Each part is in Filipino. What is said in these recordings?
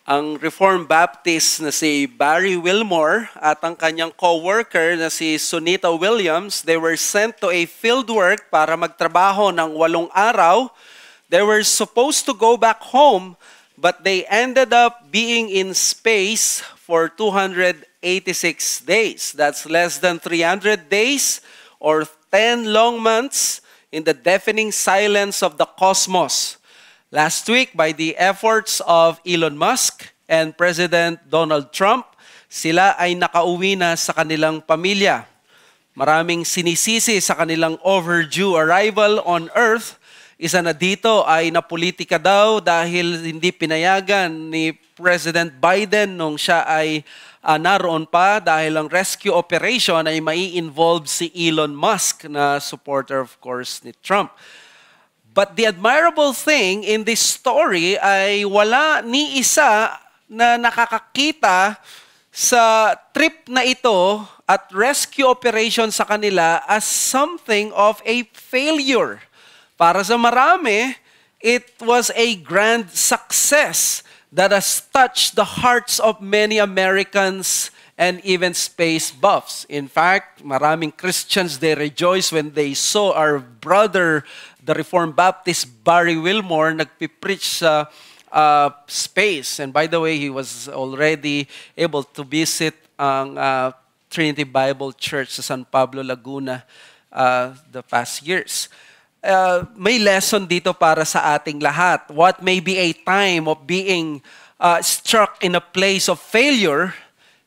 ang Reformed Baptist na si Barry Wilmore at ang kanyang co-worker na si Sunita Williams, they were sent to a fieldwork para magtrabaho ng 8 araw. They were supposed to go back home, but they ended up being in space for 286 days. That's less than 300 days or 10 long months in the deafening silence of the cosmos. Last week, by the efforts of Elon Musk and President Donald Trump, sila ay nakauwi na sa kanilang pamilya. Maraming sinisisi sa kanilang overdue arrival on Earth. Isa na dito ay napolitika daw dahil hindi pinayagan ni President Biden nung siya ay naroon pa dahil ang rescue operation ay mai-involve si Elon Musk na supporter of course ni Trump. But the admirable thing in this story ay wala ni isa na nakakakita sa trip na ito at rescue operation sa kanila as something of a failure. Para sa marami, it was a grand success that has touched the hearts of many Americans and even space buffs. In fact, maraming Christians, they rejoice when they saw our brother, the Reformed Baptist Barry Wilmore, nagpipreach sa space. And by the way, he was already able to visit ang Trinity Bible Church sa San Pablo, Laguna the past years. May lesson dito para sa ating lahat. What may be a time of being struck in a place of failure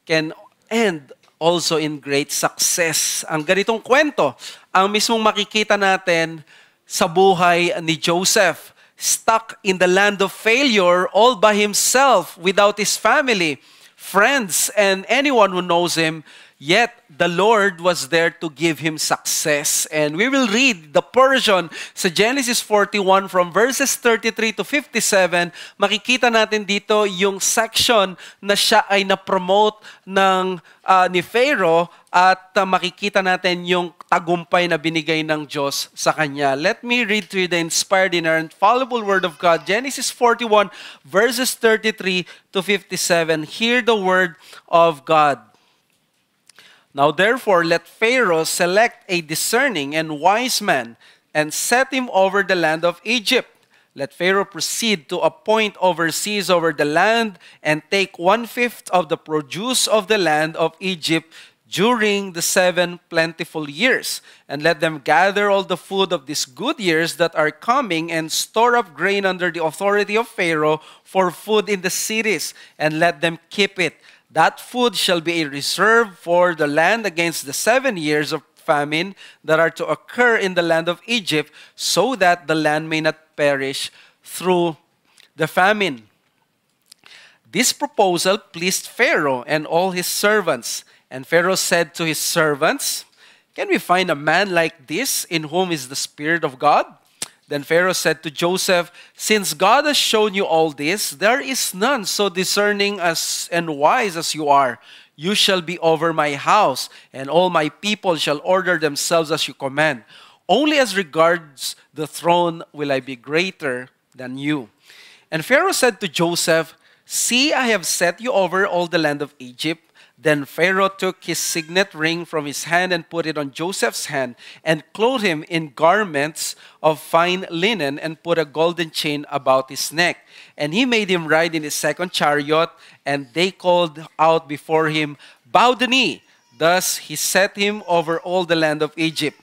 can end also in great success. Ang ganitong kwento, ang mismong makikita natin sa buhay ni Joseph. Stuck in the land of failure all by himself, without his family, friends, and anyone who knows him. Yet, the Lord was there to give him success. And we will read the portion sa Genesis 41 from verses 33 to 57. Makikita natin dito yung section na siya ay na-promote ni Pharaoh at makikita natin yung tagumpay na binigay ng Diyos sa kanya. Let me read to you the inspired, inerrant, infallible Word of God. Genesis 41 verses 33 to 57. Hear the Word of God. Now therefore, let Pharaoh select a discerning and wise man and set him over the land of Egypt. Let Pharaoh proceed to appoint overseers over the land and take 1/5 of the produce of the land of Egypt during the 7 plentiful years. And let them gather all the food of these good years that are coming and store up grain under the authority of Pharaoh for food in the cities, and let them keep it. That food shall be a reserve for the land against the 7 years of famine that are to occur in the land of Egypt, so that the land may not perish through the famine. This proposal pleased Pharaoh and all his servants. And Pharaoh said to his servants, "Can we find a man like this in whom is the Spirit of God?" Then Pharaoh said to Joseph, "Since God has shown you all this, there is none so discerning and wise as you are. You shall be over my house, and all my people shall order themselves as you command. Only as regards the throne will I be greater than you." And Pharaoh said to Joseph, "See, I have set you over all the land of Egypt." Then Pharaoh took his signet ring from his hand and put it on Joseph's hand, and clothed him in garments of fine linen, and put a golden chain about his neck. And he made him ride in his second chariot, and they called out before him, "Bow the knee." Thus he set him over all the land of Egypt.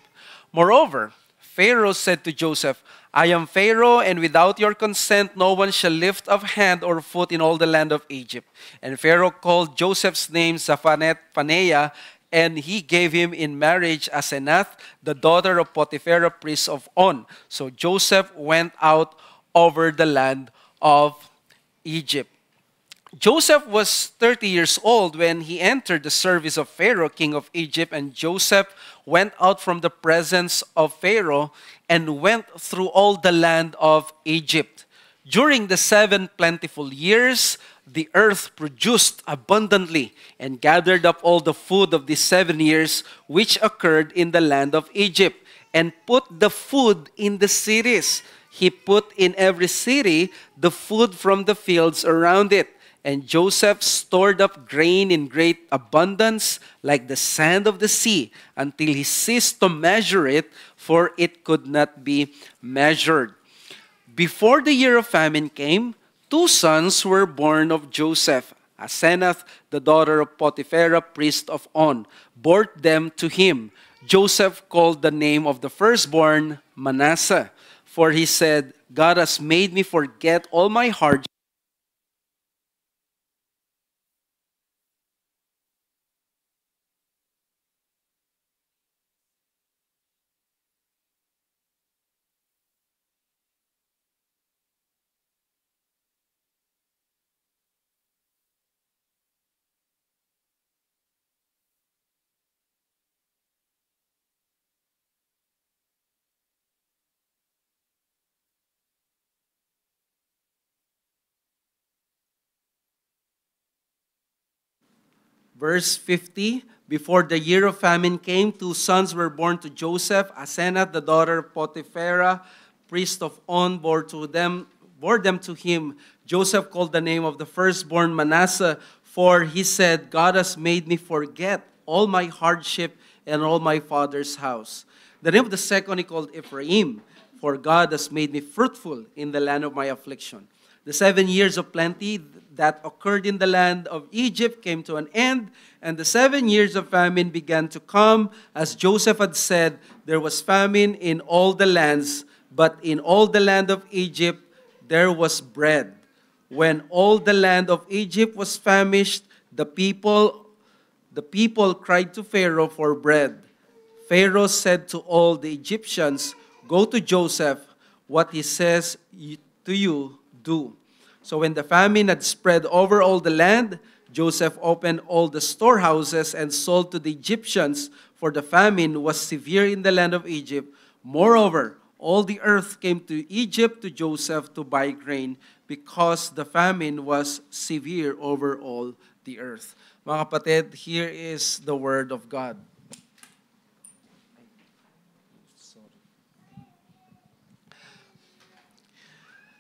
Moreover, Pharaoh said to Joseph, "I am Pharaoh, and without your consent no one shall lift up hand or foot in all the land of Egypt." And Pharaoh called Joseph's name Zaphaneah, and he gave him in marriage Asenath, the daughter of Potiphera, priest of On. So Joseph went out over the land of Egypt. Joseph was 30 years old when he entered the service of Pharaoh, king of Egypt, and Joseph went out from the presence of Pharaoh and went through all the land of Egypt. During the 7 plentiful years, the earth produced abundantly and gathered up all the food of these 7 years which occurred in the land of Egypt, and put the food in the cities. He put in every city the food from the fields around it. And Joseph stored up grain in great abundance, like the sand of the sea, until he ceased to measure it, for it could not be measured. Before the year of famine came, 2 sons were born of Joseph. Asenath, the daughter of Potiphera, priest of On, bore them to him. Joseph called the name of the firstborn Manasseh, for he said, God has made me forget all my hardship. Verse 50, before the year of famine came, 2 sons were born to Joseph. Asenath, the daughter of Potiphera, priest of On, bore them to him. Joseph called the name of the firstborn Manasseh, for he said, God has made me forget all my hardship and all my father's house. The name of the second he called Ephraim, for God has made me fruitful in the land of my affliction. The 7 years of plenty that occurred in the land of Egypt came to an end, and the 7 years of famine began to come. As Joseph had said, there was famine in all the lands, but in all the land of Egypt there was bread. When all the land of Egypt was famished, the people cried to Pharaoh for bread. Pharaoh said to all the Egyptians, go to Joseph, what he says to you, do. So when the famine had spread over all the land, Joseph opened all the storehouses and sold to the Egyptians, for the famine was severe in the land of Egypt. Moreover, all the earth came to Egypt to Joseph to buy grain, because the famine was severe over all the earth. Mga kapatid, here is the word of God.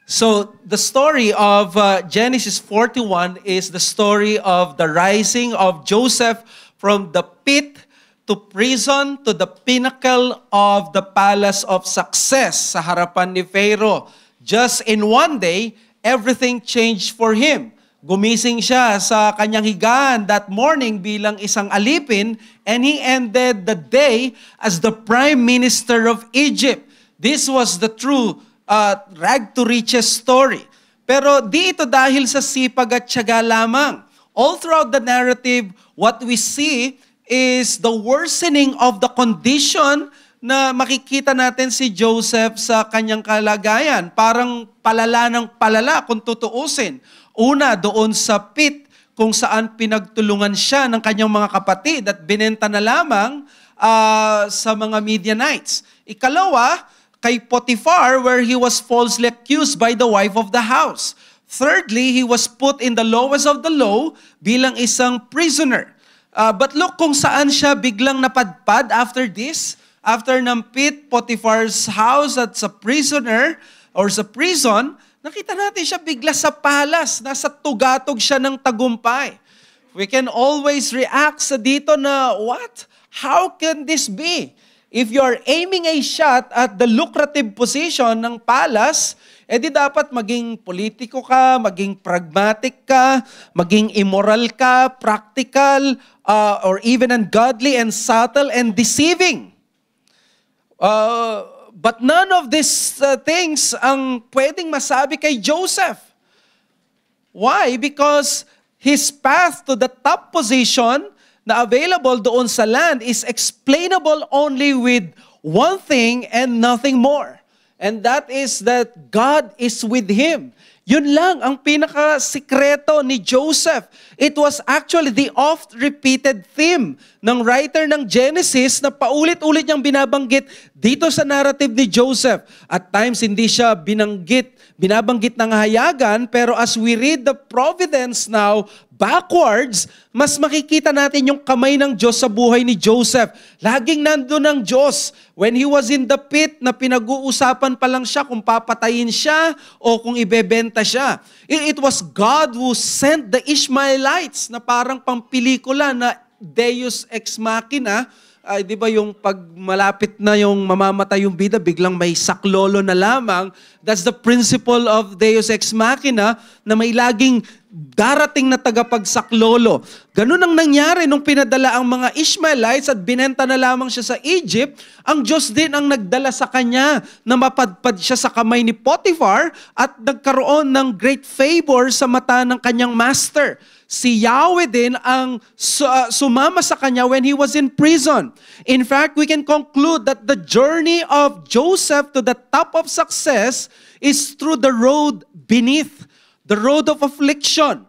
So the story of Genesis 41 is the story of the rising of Joseph from the pit to prison to the pinnacle of the palace of success sa harapan ni Pharaoh. Just in one day, everything changed for him. Gumising siya sa kanyang higaan that morning bilang isang alipin, and he ended the day as the Prime Minister of Egypt. This was the true rag to riches story. Pero di ito dahil sa sipag at tiyaga lamang. All throughout the narrative, what we see is the worsening of the condition na makikita natin si Joseph sa kanyang kalagayan. Parang palala ng palala kung tutuusin. Una, doon sa pit kung saan pinagtulungan siya ng kanyang mga kapatid at binenta na lamang sa mga Midianites. Ikalawa, kay Potiphar, where he was falsely accused by the wife of the house. Thirdly, he was put in the lowest of the low bilang isang prisoner. But look kung saan siya biglang napadpad after this. After ng pit, Potiphar's house at sa prisoner or sa prison, nakita natin siya bigla sa palace. Nasa tugatog siya ng tagumpay. We can always react sa dito na, what? How can this be? If you are aiming a shot at the lucrative position ng palace, edi dapat maging politiko ka, maging pragmatic ka, maging immoral ka, practical, or even ungodly and subtle and deceiving. But none of these things ang pwedeng masabi kay Joseph. Why? Because his path to the top position na available doon sa land is explainable only with one thing and nothing more. And that is that God is with him. Yun lang ang pinaka-sikreto ni Joseph. It was actually the oft-repeated theme ng writer ng Genesis na paulit-ulit niyang binabanggit dito sa narrative ni Joseph. At times hindi siya binabanggit ng hayagan, pero as we read the providence now backwards, mas makikita natin yung kamay ng Diyos sa buhay ni Joseph. Laging nandun ang Diyos. When he was in the pit, na pinag-uusapan pa lang siya kung papatayin siya o kung ibebenta siya. It was God who sent the Ishmaelites na parang pampelikula na Deus ex machina. Di ba yung pag malapit na yung mamamatay yung bida, biglang may saklolo na lamang. That's the principle of Deus ex machina, na may laging darating na tagapagsaklolo. Ganun ang nangyari nung pinadala ang mga Ishmaelites at binenta na lamang siya sa Egypt. Ang Diyos din ang nagdala sa kanya na mapadpad siya sa kamay ni Potiphar at nagkaroon ng great favor sa mata ng kanyang master. Si Yahweh din ang sumama sa kanya when he was in prison. In fact, we can conclude that the journey of Joseph to the top of success is through the road beneath, the road of affliction.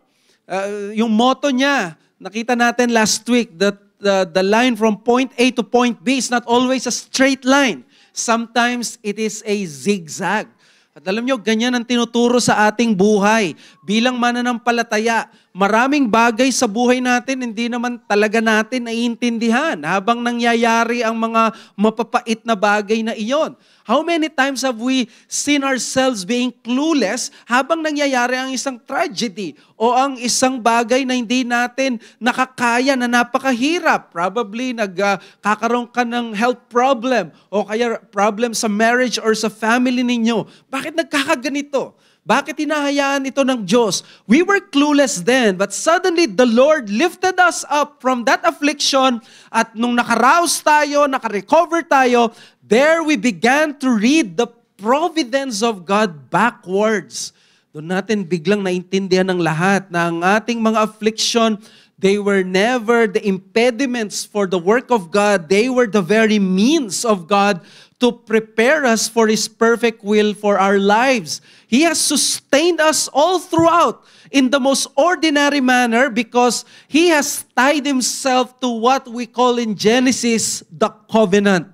Yung motto niya, nakita natin last week, that the line from point A to point B is not always a straight line. Sometimes it is a zigzag. At alam nyo, ganyan ang tinuturo sa ating buhay. Bilang mananampalataya, maraming bagay sa buhay natin, hindi naman talaga natin naiintindihan habang nangyayari ang mga mapapait na bagay na iyon. How many times have we seen ourselves being clueless habang nangyayari ang isang tragedy o ang isang bagay na hindi natin nakakaya, na napakahirap? Probably nagkakaroon ka ng health problem o kaya problem sa marriage or sa family ninyo. Bakit nagkakaganito? Bakit hinahayaan ito ng Diyos? We were clueless then, but suddenly the Lord lifted us up from that affliction, at nung nakaraos tayo, nakarecover tayo, there we began to read the providence of God backwards. Doon natin biglang naintindihan ng lahat na ang ating mga affliction, they were never the impediments for the work of God. They were the very means of God to prepare us for His perfect will for our lives. He has sustained us all throughout in the most ordinary manner because He has tied Himself to what we call in Genesis the covenant.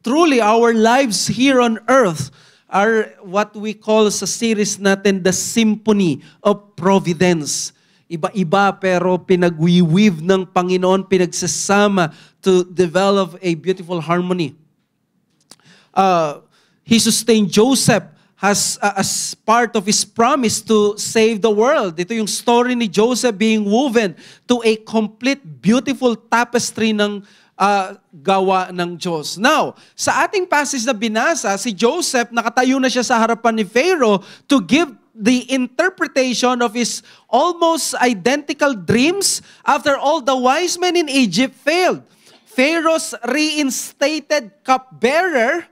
Truly, our lives here on earth are what we call sa series natin the symphony of providence. Iba-iba pero pinag-weave ng Panginoon, pinagsasama to develop a beautiful harmony. He sustained Joseph as part of his promise to save the world. Ito yung story ni Joseph being woven to a complete, beautiful tapestry ng gawa ng Diyos. Now, sa ating passage na binasa, si Joseph, nakatayo na siya sa harapan ni Pharaoh to give the interpretation of his almost identical dreams after all the wise men in Egypt failed. Pharaoh's reinstated cupbearer,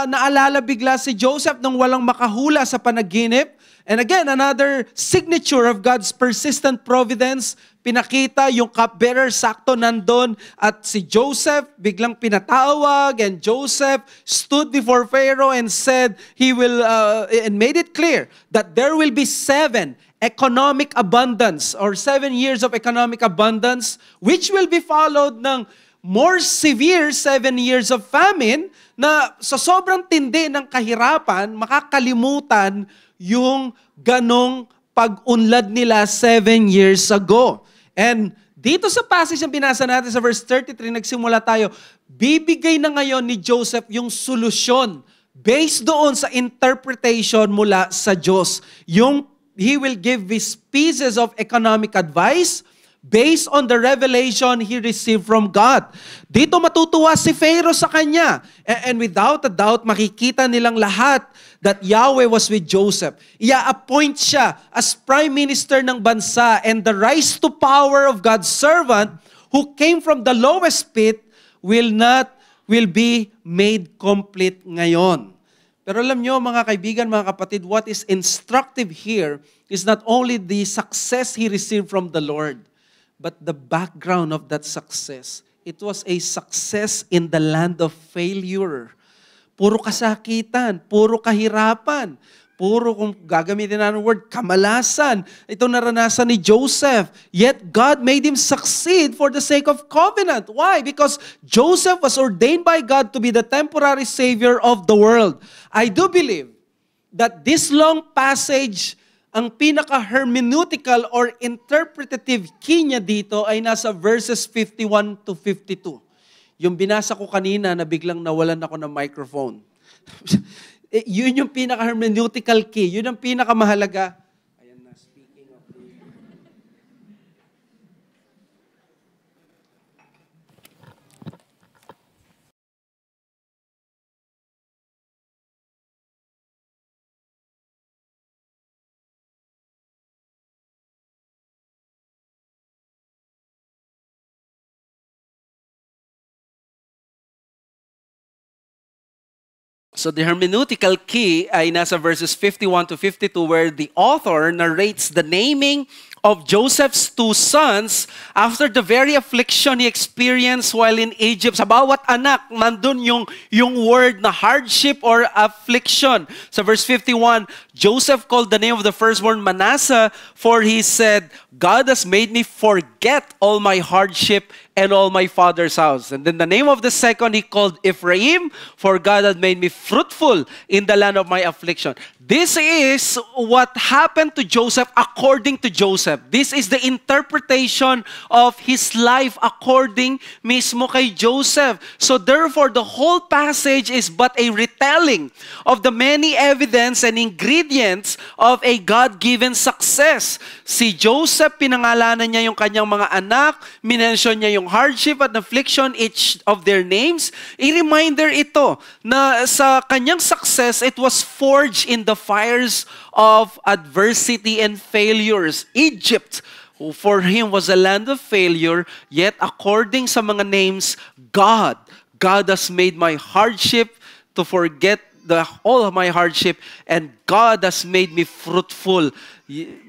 naalala bigla si Joseph nung walang makahula sa panaginip. And again, another signature of God's persistent providence, pinakita yung cupbearer, sakto nandun, at si Joseph biglang pinatawag, and Joseph stood before Pharaoh and said, he will, and made it clear that there will be 7 economic abundance or 7 years of economic abundance, which will be followed ng more severe 7 years of famine, na sa sobrang tindi ng kahirapan, makakalimutan yung ganong pag-unlad nila 7 years ago. And dito sa passage na binasa natin sa verse 33, nagsimula tayo, bibigay na ngayon ni Joseph yung solusyon based doon sa interpretation mula sa Diyos. He will give these pieces of economic advice based on the revelation he received from God. Dito matutuwa si Pharaoh sa kanya. And without a doubt, makikita nilang lahat that Yahweh was with Joseph. Ia-appoint siya as prime minister ng bansa, and the rise to power of God's servant who came from the lowest pit will be made complete ngayon. Pero alam nyo, mga kaibigan, mga kapatid, what is instructive here is not only the success he received from the Lord, but the background of that success. It was a success in the land of failure. Puro kasakitan, puro kahirapan, puro, kung gagamitin na ng word, kamalasan. Ito naranasan ni Joseph. Yet God made him succeed for the sake of covenant. Why? Because Joseph was ordained by God to be the temporary savior of the world. I do believe that this long passage ang pinaka-hermeneutical or interpretative key niya dito ay nasa verses 51 to 52. Yung binasa ko kanina na biglang nawalan ako ng microphone. Yun yung pinaka-hermeneutical key. Yun ang pinakamahalaga. Ayan na, speaking of the... So the hermeneutical key ay nasa verses 51 to 52 where the author narrates the naming of Joseph's two sons after the very affliction he experienced while in Egypt. Sa bawat anak, nandun yung word na hardship or affliction. Sa verse 51, Joseph called the name of the firstborn Manasseh, for he said, God has made me forget all my hardship and all my father's house. And then the name of the second he called Ephraim, for God had made me fruitful in the land of my affliction. This is what happened to Joseph according to Joseph. This is the interpretation of his life according mismo kay Joseph. So therefore, the whole passage is but a retelling of the many evidence and ingredients of a God-given success. Si Joseph, pinangalanan niya yung kanyang mga anak, minention niya yung hardship at affliction, each of their names. A reminder ito na sa kanyang success, it was forged in the fires of adversity and failures. Egypt, who for him was a land of failure, yet according sa mga names, God has made my hardship to forget all of my hardship, and God has made me fruitful.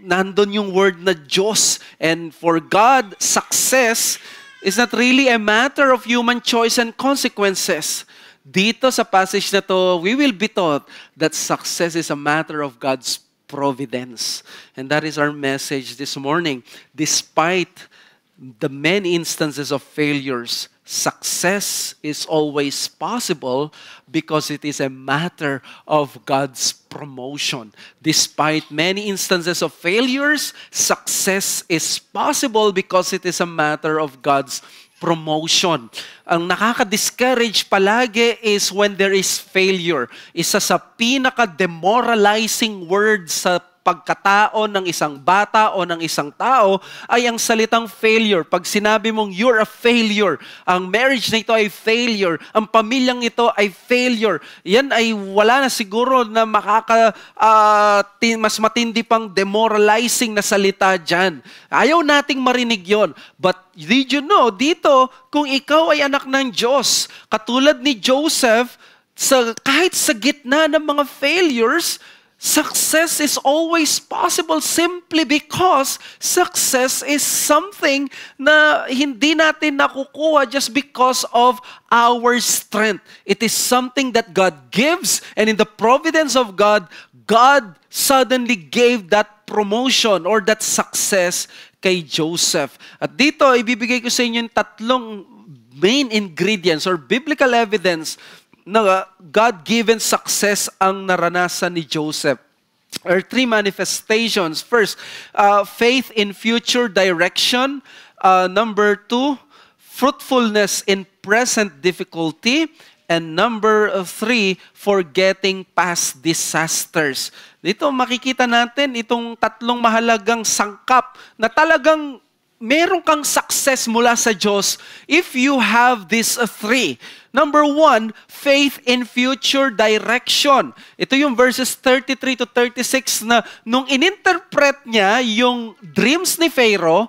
Nandun yung word na Diyos. And for God, success is not really a matter of human choice and consequences. Dito sa passage na to, we will be taught that success is a matter of God's providence. And that is our message this morning. Despite the many instances of failures, success is always possible because it is a matter of God's promotion. Despite many instances of failures, success is possible because it is a matter of God's promotion. Ang nakaka-discourage palagi is when there is failure. Isa sa pinaka-demoralizing word sa pagkatao ng isang bata o ng isang tao ay ang salitang failure. Pag sinabi mong you're a failure, ang marriage na ito ay failure, ang pamilyang ito ay failure, yan ay wala na siguro na mas matindi pang demoralizing na salita dyan. Ayaw nating marinig yon. But did you know, dito, kung ikaw ay anak ng Diyos, katulad ni Joseph, kahit sa gitna ng mga failures, success is always possible simply because success is something na hindi natin nakukuha just because of our strength. It is something that God gives, and in the providence of God, God suddenly gave that promotion or that success kay Joseph. At dito, ibibigay ko sa inyo yung tatlong main ingredients or biblical evidence na God-given success ang naranasan ni Joseph. There are three manifestations. First, faith in future direction. Number two, fruitfulness in present difficulty. And number three, forgetting past disasters. Dito makikita natin itong tatlong mahalagang sangkap na talagang meron kang success mula sa Diyos if you have these three. Number one, faith in future direction. Ito yung verses 33 to 36 na nung ininterpret niya yung dreams ni Pharaoh,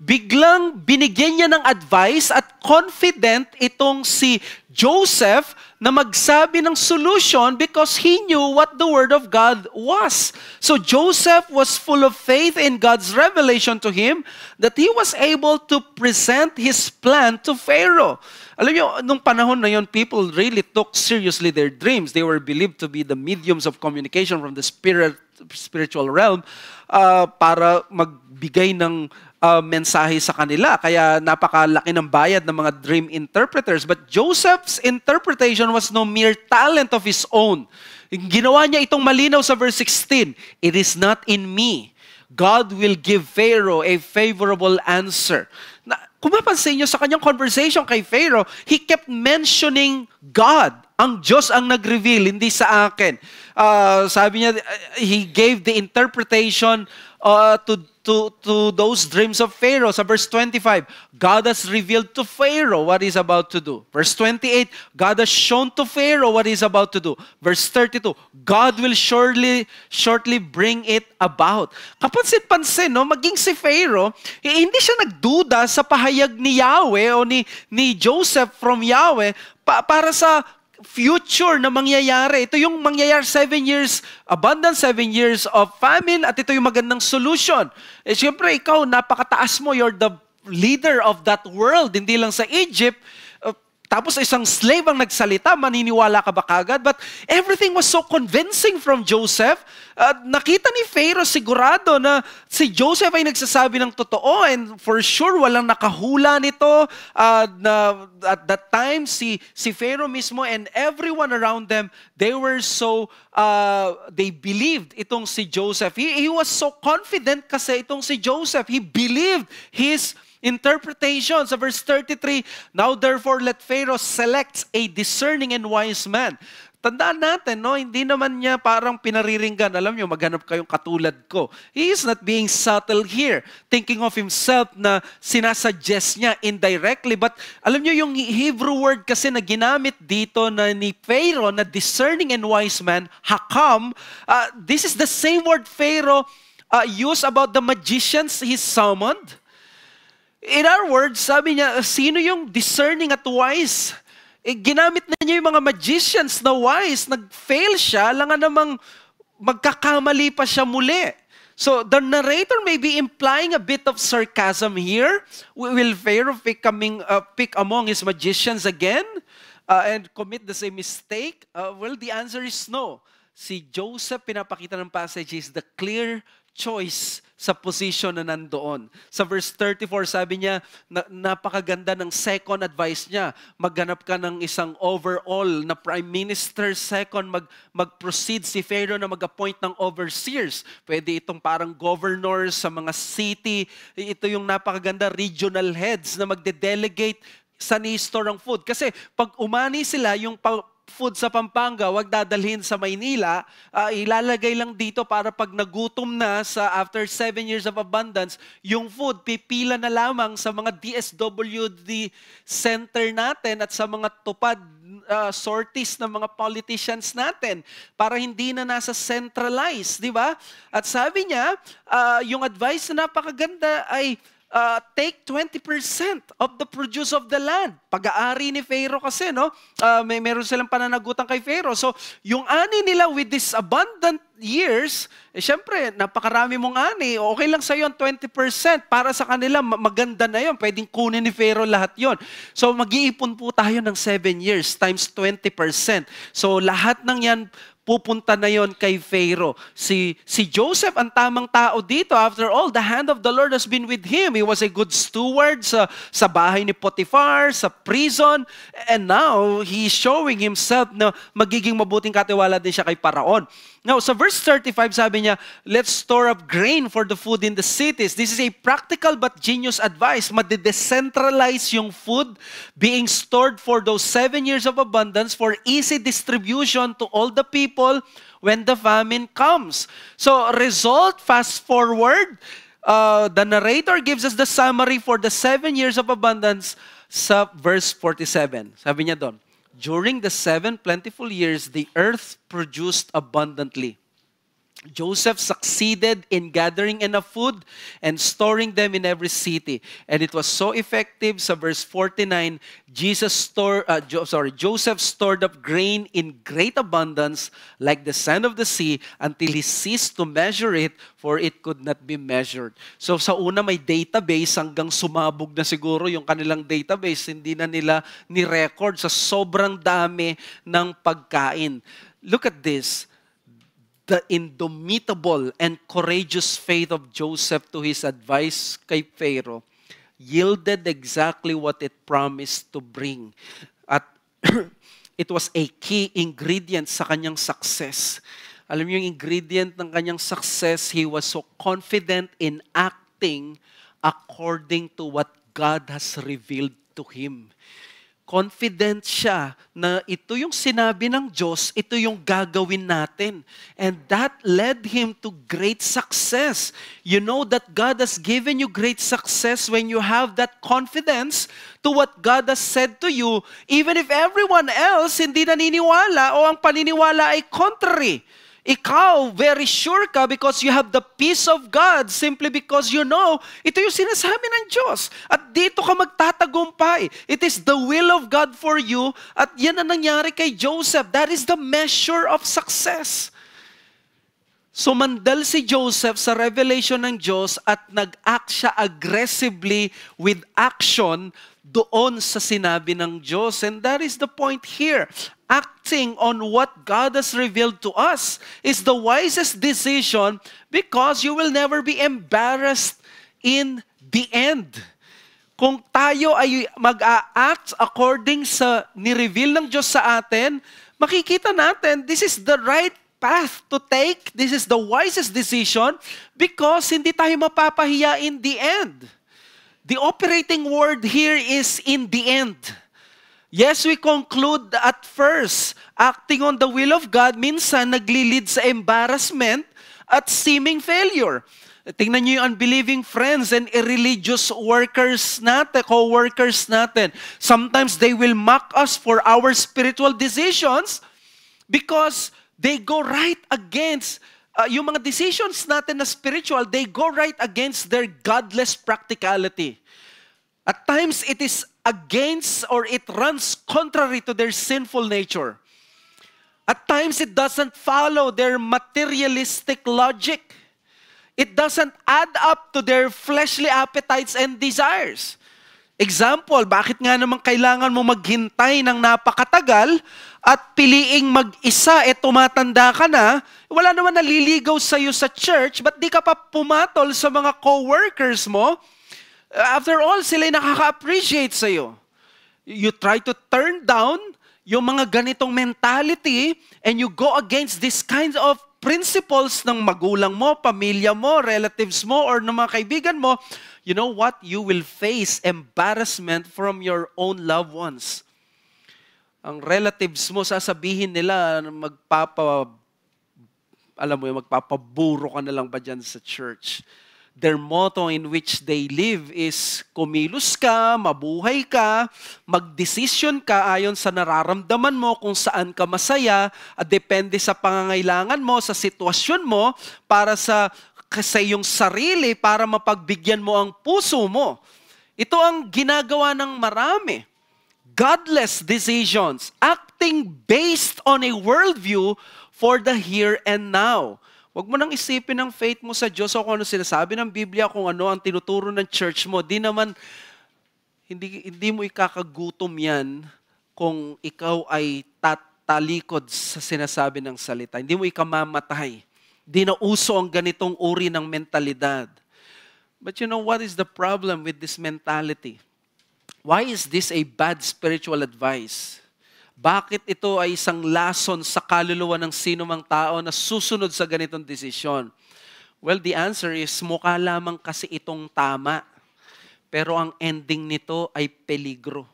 biglang binigyan niya ng advice at confident itong si Joseph na magsabi ng solution because he knew what the word of God was. So Joseph was full of faith in God's revelation to him that he was able to present his plan to Pharaoh. Alam niyo, nung panahon na yon, people really took seriously their dreams. They were believed to be the mediums of communication from the spiritual realm para magbigay ng mensahe sa kanila. Kaya napakalaki ng bayad ng mga dream interpreters. But Joseph's interpretation was no mere talent of his own. Ginawa niya itong malinaw sa verse 16. It is not in me. God will give Pharaoh a favorable answer. Kung mapansin niyo sa kanyang conversation kay Pharaoh, he kept mentioning God. Ang Diyos ang nag-reveal, hindi sa akin. Sabi niya, he gave the interpretation to those dreams of Pharaoh. Sa verse 25, God has revealed to Pharaoh what he's about to do. Verse 28, God has shown to Pharaoh what he's about to do. Verse 32, God will shortly bring it about. Kapansin-pansin, no, maging si Pharaoh, hindi siya nagduda sa pahayag ni Yahweh o ni Joseph from Yahweh para sa future na mangyayari. Ito yung mangyayari 7 years abundance, 7 years of famine, at ito yung magandang solution. Siyempre, ikaw, napakataas mo. You're the leader of that world. Hindi lang sa Egypt. Tapos isang slave ang nagsalita, maniniwala ka ba kagad? But everything was so convincing from Joseph. Nakita ni Pharaoh sigurado na si Joseph ay nagsasabi ng totoo, and for sure walang nakahula nito. At that time, si Pharaoh mismo and everyone around them, they were so, they believed itong si Joseph. He was so confident kasi itong si Joseph. He believed his interpretation. Sa verse 33, now therefore let Pharaoh select a discerning and wise man. Tandaan natin, no? Hindi naman niya parang pinariringgan. Alam niyo, maghanap kayong katulad ko. He is not being subtle here, thinking of himself na sinasuggest niya indirectly. But alam niyo, yung Hebrew word kasi na ginamit dito na ni Pharaoh na discerning and wise man, hakam, this is the same word Pharaoh used about the magicians he summoned. In our words, sabi niya, sino yung discerning at wise? Ginamit na niya yung mga magicians na wise. Nag-fail siya, langan namang magkakamali pa siya muli. So the narrator may be implying a bit of sarcasm here. Will Pharaoh pick among his magicians again and commit the same mistake? Well, the answer is no. Si Joseph, pinapakita ng passage, is the clear choice sa position na nandoon. Sa verse 34, sabi niya, napakaganda ng second advice niya. Maghanap ka ng isang overall na prime minister. Second, mag-proceed si Pharaoh na mag-appoint ng overseers. Pwede itong parang governors sa mga city. Ito yung napakaganda, regional heads na magde-delegate sa ni-store ang food. Kasi pag umani sila, yung food sa Pampanga, wag dadalhin sa Maynila, ilalagay lang dito para pag nagutom na after 7 years of abundance, yung food pipila na lamang sa mga DSWD center natin at sa mga tupad sorties ng mga politicians natin para hindi na nasa centralized, di ba? At sabi niya, yung advice na napakaganda ay take 20% of the produce of the land. Pag-aari ni Pharaoh kasi, no? Meron silang pananagutan kay Pharaoh. So, yung ani nila with this abundant years, syempre, napakarami mong ani. Okay lang sa'yo ang 20%. Para sa kanila, maganda na yun. Pwedeng kunin ni Pharaoh lahat yon. So, mag-iipon po tayo ng 7 years times 20%. So, lahat ng yan, pupunta na yon kay Pharaoh. Si Joseph, ang tamang tao dito. After all, the hand of the Lord has been with him. He was a good steward sa bahay ni Potiphar, sa prison. And now, he is showing himself na magiging mabuting katiwala din siya kay Paraon. Now, sa verse 35, sabi niya, let's store up grain for the food in the cities. This is a practical but genius advice. Made-decentralize yung food being stored for those 7 years of abundance for easy distribution to all the people when the famine comes. So, result, fast forward, the narrator gives us the summary for the 7 years of abundance sa verse 47. Sabi niya doon, during the 7 plentiful years, the earth produced abundantly. Joseph succeeded in gathering enough food and storing them in every city. And it was so effective, sa verse 49, Joseph stored up grain in great abundance like the sand of the sea until he ceased to measure it, for it could not be measured. So sa una may database hanggang sumabog na siguro yung kanilang database. Hindi na nila ni-record sa sobrang dami ng pagkain. Look at this. the indomitable and courageous faith of Joseph to his advice kay Pharaoh yielded exactly what it promised to bring. At it was a key ingredient sa kanyang success. Alam niyo yung ingredient ng kanyang success, he was so confident in acting according to what God has revealed to him. Confident siya na ito yung sinabi ng Diyos, ito yung gagawin natin. And that led him to great success. You know that God has given you great success when you have that confidence to what God has said to you, even if everyone else hindi naniniwala o ang paniniwala ay contrary. Ikaw, very sure ka because you have the peace of God simply because you know, ito yung sinasabi ng Diyos. At dito ka magtatagumpay. It is the will of God for you at yan ang nangyari kay Joseph. That is the measure of success. Sumandal si Joseph sa revelation ng Diyos at nag-act siya aggressively with action doon sa sinabi ng Diyos. And that is the point here. Acting on what God has revealed to us is the wisest decision because you will never be embarrassed in the end. Kung tayo ay mag-a-act according sa ni-reveal ng Diyos sa atin, makikita natin this is the right path to take. This is the wisest decision because hindi tayo mapapahiya in the end. The operating word here is in the end. Yes, we conclude at first, acting on the will of God, minsan naglilid sa embarrassment at seeming failure. Tingnan niyo yung unbelieving friends and irreligious workers natin, co-workers natin. Sometimes they will mock us for our spiritual decisions because they go right against, yung mga decisions natin na spiritual, they go right against their godless practicality. At times, it is against or it runs contrary to their sinful nature. At times, it doesn't follow their materialistic logic. It doesn't add up to their fleshly appetites and desires. Example, bakit nga naman kailangan mo maghintay ng napakatagal at piliing mag-isa, tumatanda ka na, wala naman naliligaw sa'yo sa church, ba't di ka pa pumatol sa mga co-workers mo? After all, sila'y nakaka-appreciate sa'yo. You try to turn down yung mga ganitong mentality and you go against this kind of principles ng magulang mo, pamilya mo, relatives mo, or ng mga kaibigan mo, you know what? You will face embarrassment from your own loved ones. Ang relatives mo, sasabihin nila, magpapaburo ka na lang ba dyan sa church? Their motto in which they live is kumilos ka, mabuhay ka, magdesisyon ka ayon sa nararamdaman mo kung saan ka masaya at depende sa pangangailangan mo, sa sitwasyon mo, para sa iyong sarili, para mapagbigyan mo ang puso mo. Ito ang ginagawa ng marami. Godless decisions, acting based on a worldview for the here and now. Huwag mo nang isipin ang faith mo sa Diyos o kung ano sinasabi ng Biblia, kung ano ang tinuturo ng church mo. Hindi mo ikakagutom yan kung ikaw ay talikod sa sinasabi ng salita. Hindi mo ikamamatay. Hindi na uso ang ganitong uri ng mentalidad. But you know what is the problem with this mentality? Why is this a bad spiritual advice? Bakit ito ay isang lason sa kaluluwa ng sino mang tao na susunod sa ganitong desisyon? Well, the answer is mukha lamang kasi itong tama. Pero ang ending nito ay peligro.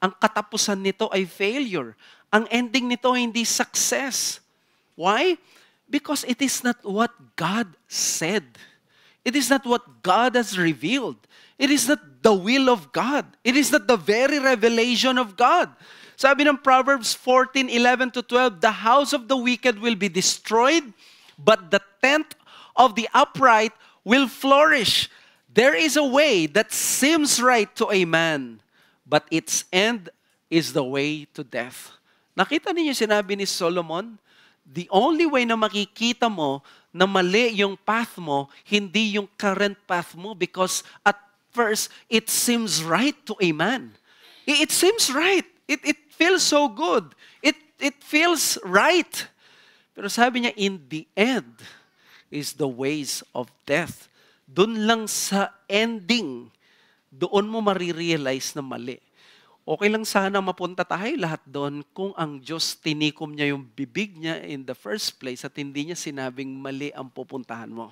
Ang katapusan nito ay failure. Ang ending nito ay hindi success. Why? Because it is not what God said. It is not what God has revealed. It is not the will of God. It is not the very revelation of God. Sabi ng Proverbs 14:11-12, the house of the wicked will be destroyed, but the tent of the upright will flourish. There is a way that seems right to a man, but its end is the way to death. Nakita niyo sinabi ni Solomon? The only way na makikita mo na mali yung path mo, hindi yung current path mo, because at first, it seems right to a man. It seems right. It feels so good. It feels right. Pero sabi niya, in the end is the ways of death. Doon lang sa ending, doon mo marirealize na mali. Okay lang sana mapunta tayo lahat doon kung ang Diyos tinikom niya yung bibig niya in the first place at hindi niya sinabing mali ang pupuntahan mo.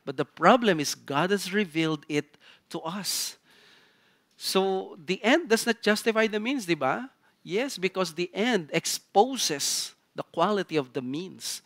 But the problem is God has revealed it to us. So the end does not justify the means, di ba? Yes, because the end exposes the quality of the means.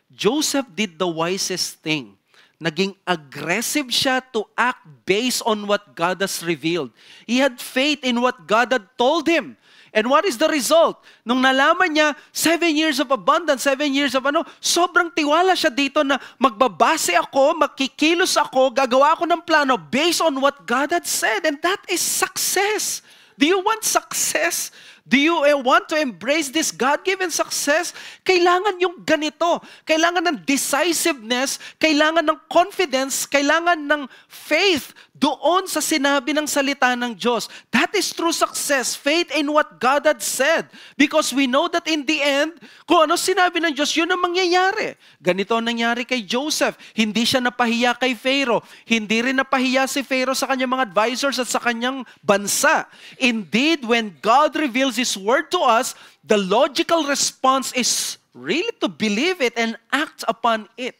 Joseph did the wisest thing. Naging aggressive siya to act based on what God has revealed. He had faith in what God had told him. And what is the result? Nung nalaman niya, 7 years of abundance, 7 years of sobrang tiwala siya dito na magbabase ako, makikilos ako, gagawa ako ng plano based on what God had said. And that is success. Do you want success? Do you want to embrace this God-given success? Kailangan yung ganito. Kailangan ng decisiveness, kailangan ng confidence, kailangan ng faith doon sa sinabi ng salita ng Diyos. That is true success, faith in what God had said. Because we know that in the end, kung ano sinabi ng Diyos, yun ang mangyayari. Ganito ang nangyari kay Joseph. Hindi siya napahiya kay Pharaoh. Hindi rin napahiya si Pharaoh sa kanyang mga advisors at sa kanyang bansa. Indeed, when God reveals His word to us, the logical response is really to believe it and act upon it.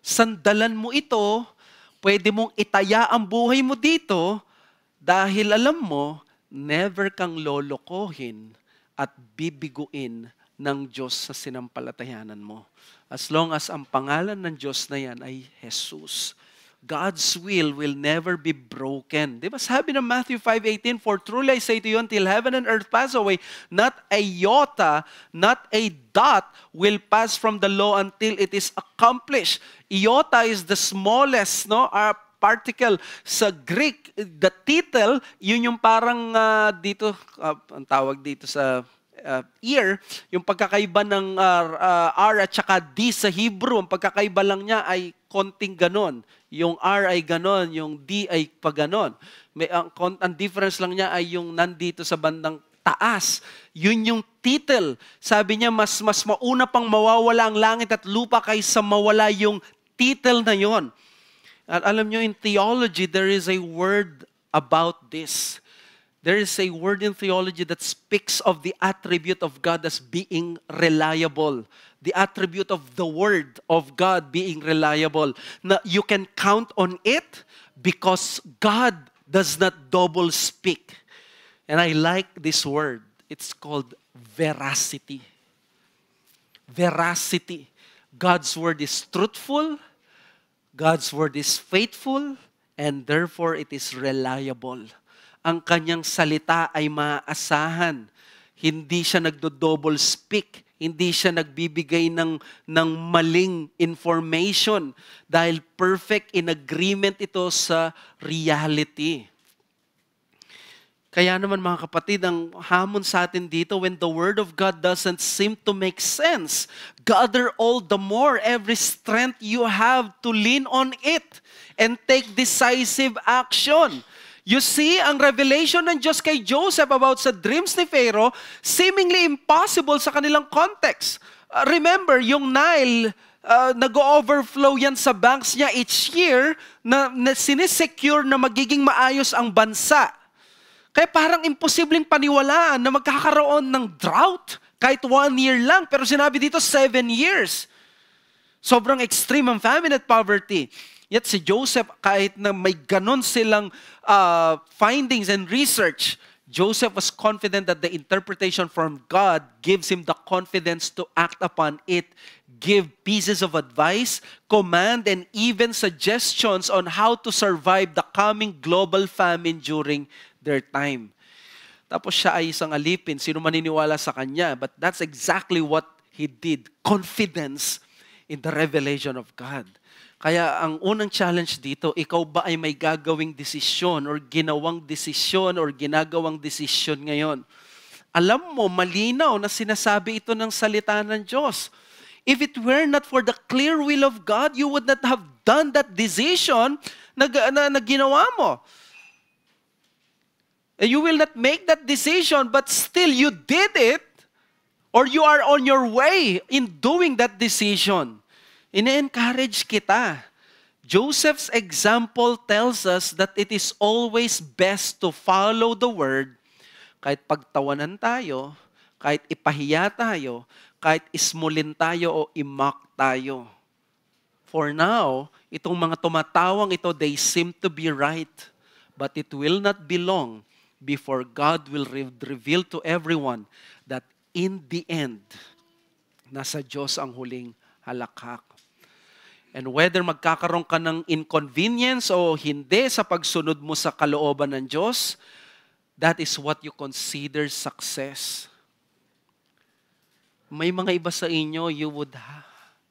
Sandalan mo ito, pwede mong itaya ang buhay mo dito dahil alam mo, never kang lolokohin at bibiguin ng Diyos sa sinampalatayanan mo. As long as ang pangalan ng Diyos na yan ay Jesus. God's will never be broken. Di ba sabi ng Matthew 5:18, "For truly I say to you, until heaven and earth pass away, not a iota, not a dot will pass from the law until it is accomplished." Iota is the smallest particle. Sa Greek, the tittle, yun yung parang dito, ang tawag dito sa ear, yung pagkakaiba ng R at saka D sa Hebrew, ang pagkakaiba lang niya ay konting ganon. Yung R ay ganon, yung D ay paganon. Ang difference lang niya ay yung nandito sa bandang taas. Yun yung tittle. Sabi niya, mas mauna pang mawawala ang langit at lupa kaysa mawala yung tittle na yon. At alam nyo, in theology, there is a word about this. There is a word in theology that speaks of the attribute of God as being reliable. The attribute of the word of God being reliable. Na you can count on it because God does not double speak. And I like this word. It's called veracity. Veracity. God's word is truthful. God's word is faithful. And therefore, it is reliable. Ang kanyang salita ay maaasahan. Hindi siya nagdo-double speak. Hindi siya nagbibigay ng maling information dahil perfect in agreement ito sa reality. Kaya naman mga kapatid, ang hamon sa atin dito, when the Word of God doesn't seem to make sense, gather all the more every strength you have to lean on it and take decisive action. You see, ang revelation ng Diyos kay Joseph about sa dreams ni Pharaoh, seemingly impossible sa kanilang context. Remember, yung Nile, nag-overflow yan sa banks niya each year na sinesecure na magiging maayos ang bansa. Kaya parang imposibleng paniwalaan na magkakaroon ng drought kahit 1 year lang. Pero sinabi dito, 7 years. Sobrang extreme ang famine at poverty. Yet si Joseph, kahit na may ganon silang findings and research, Joseph was confident that the interpretation from God gives him the confidence to act upon it, give pieces of advice, command, and even suggestions on how to survive the coming global famine during their time. Tapos siya ay isang alipin, sino maniniwala sa kanya? But that's exactly what he did. Confidence in the revelation of God. Kaya ang unang challenge dito, ikaw ba ay may gagawing desisyon or ginawang desisyon or ginagawang desisyon ngayon? Alam mo, malinaw na sinasabi ito ng salita ng Diyos. If it were not for the clear will of God, you would not have done that decision na ginawa mo. And you will not make that decision, but still you did it, or you are on your way in doing that decision, ine-encourage kita. Joseph's example tells us that it is always best to follow the word kahit pagtawanan tayo, kahit ipahiya tayo, kahit ismulin tayo o imak tayo. For now, itong mga tumatawang ito, they seem to be right. But it will not be long before God will reveal to everyone that in the end, nasa Diyos ang huling halakhak. And whether magkakaroon ka ng inconvenience o hindi sa pagsunod mo sa kalooban ng Diyos, that is what you consider success. May mga iba sa inyo, you would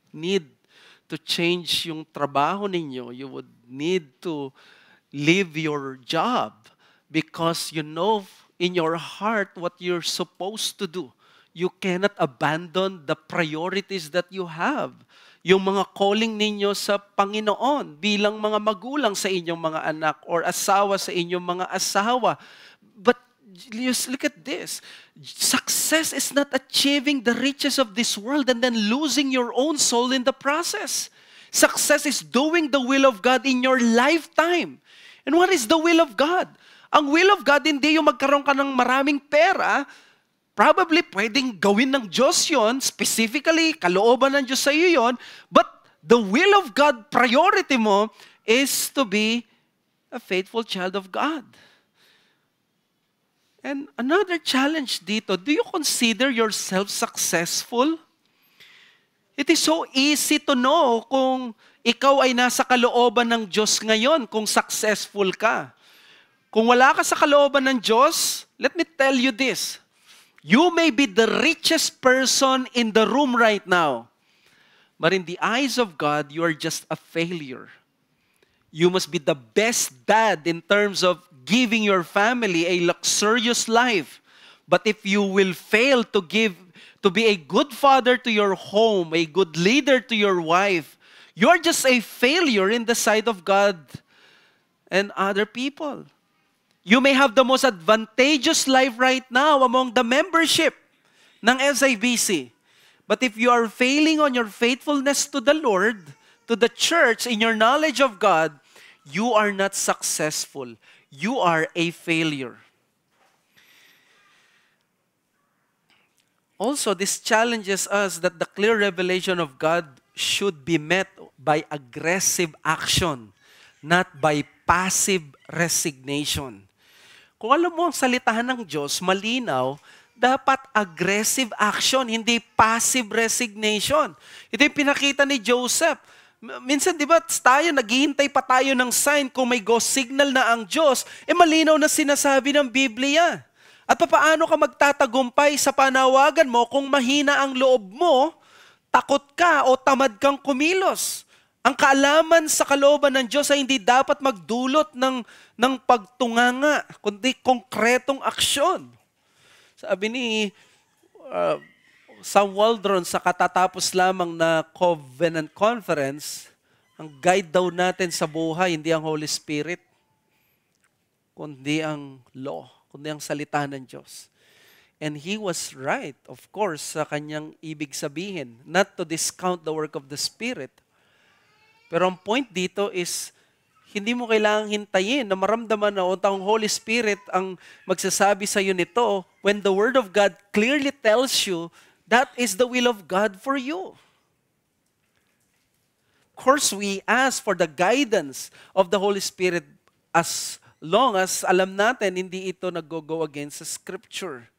need to change yung trabaho ninyo. You would need to leave your job because you know in your heart what you're supposed to do. You cannot abandon the priorities that you have. Yung mga calling ninyo sa Panginoon bilang mga magulang sa inyong mga anak or asawa sa inyong mga asawa. But just look at this. Success is not achieving the riches of this world and then losing your own soul in the process. Success is doing the will of God in your lifetime. And what is the will of God? Ang will of God, hindi yung magkaroon ka ng maraming pera. Probably pwedeng gawin ng Diyos yun, specifically, kalooban ng Diyos sa iyo yun, but the will of God, priority mo, is to be a faithful child of God. And another challenge dito, do you consider yourself successful? It is so easy to know kung ikaw ay nasa kalooban ng Diyos ngayon, kung successful ka. Kung wala ka sa kalooban ng Diyos, let me tell you this. You may be the richest person in the room right now, but in the eyes of God, you are just a failure. You must be the best dad in terms of giving your family a luxurious life. But if you will fail to be a good father to your home, a good leader to your wife, you are just a failure in the sight of God and other people. You may have the most advantageous life right now among the membership ng SIBC. But if you are failing on your faithfulness to the Lord, to the church, in your knowledge of God, you are not successful. You are a failure. Also, this challenges us that the clear revelation of God should be met by aggressive action, not by passive resignation. Kung alam mo ang salitahan ng Diyos, malinaw, dapat aggressive action, hindi passive resignation. Ito yung pinakita ni Joseph. Minsan, di ba, tayo, naghihintay pa tayo ng sign kung may go signal na ang Diyos, malinaw na sinasabi ng Biblia. At paano ka magtatagumpay sa panawagan mo kung mahina ang loob mo, takot ka o tamad kang kumilos? Ang kaalaman sa kalooban ng Diyos ay hindi dapat magdulot ng pagtunganga, kundi konkretong aksyon. Sabi ni Sam Waldron sa katatapos lamang na Covenant Conference, ang guide daw natin sa buhay, hindi ang Holy Spirit, kundi ang law, kundi ang salita ng Diyos. And he was right, of course, sa kanyang ibig sabihin, not to discount the work of the Spirit. Pero ang point dito is, hindi mo kailangang hintayin na maramdaman na ang Holy Spirit ang magsasabi sa iyo nito when the Word of God clearly tells you that is the will of God for you. Of course, we ask for the guidance of the Holy Spirit as long as alam natin hindi ito nag-go against the Scripture.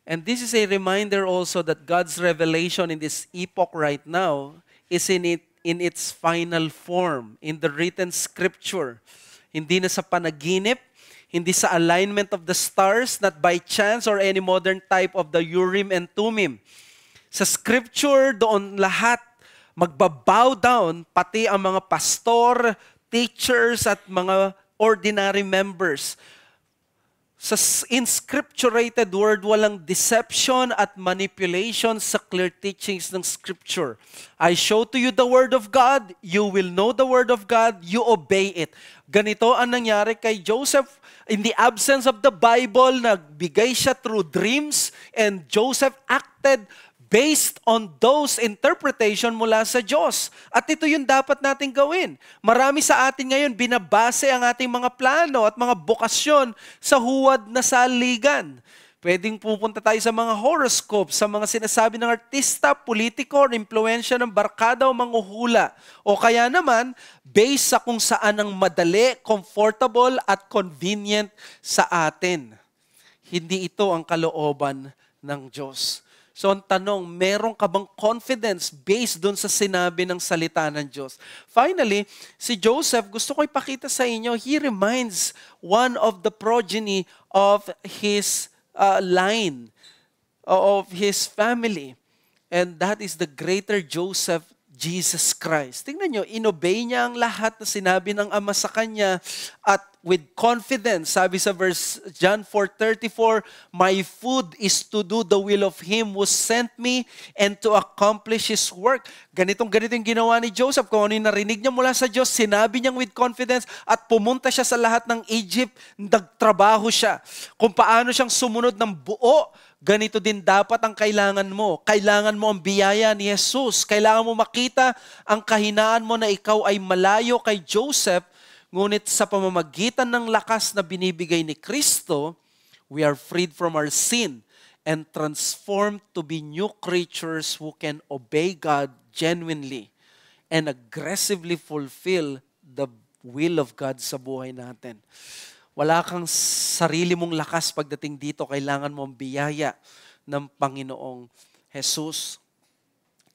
And this is a reminder also that God's revelation in this epoch right now is in its final form, in the written Scripture. Hindi na sa panaginip, hindi sa alignment of the stars, not by chance or any modern type of the Urim and Thummim. Sa Scripture, doon lahat magbabow down, pati ang mga pastor, teachers, at mga ordinary members. Sa inscripturated word, walang deception at manipulation sa clear teachings ng Scripture. I show to you the Word of God, you will know the Word of God, you obey it. Ganito ang nangyari kay Joseph In the absence of the Bible, nagbigay siya through dreams, and Joseph acted based on those interpretation mula sa Diyos. At ito yung dapat nating gawin. Marami sa atin ngayon binabase ang ating mga plano at mga bokasyon sa huwad na saligan. Pwedeng pupunta tayo sa mga horoscope, sa mga sinasabi ng artista, politiko, or impluensya ng barkada o manghuhula. O kaya naman, based sa kung saan ang madali, comfortable, at convenient sa atin. Hindi ito ang kalooban ng Diyos. So ang tanong, meron ka bang confidence based dun sa sinabi ng salita ng Diyos? Finally, si Joseph, gusto ko ipakita sa inyo, he reminds one of the progeny of his line of his family. And that is the greater Joseph, Jesus Christ. Tingnan nyo, inobey niya ang lahat na sinabi ng Ama sa kanya at with confidence, sabi sa verse John 4:34, my food is to do the will of Him who sent me and to accomplish His work. Ganito yung ginawa ni Joseph. Kung ano yung narinig niya mula sa Diyos, sinabi niyang with confidence at pumunta siya sa lahat ng Egypt, nagtrabaho siya. Kung paano siyang sumunod ng buo, ganito din dapat ang kailangan mo. Kailangan mo ang biyaya ni Jesus. Kailangan mo makita ang kahinaan mo na ikaw ay malayo kay Joseph, ngunit sa pamamagitan ng lakas na binibigay ni Kristo, we are freed from our sin and transformed to be new creatures who can obey God genuinely and aggressively fulfill the will of God sa buhay natin. Wala kang sarili mong lakas pagdating dito. Kailangan mo ang biyaya ng Panginoong Jesus.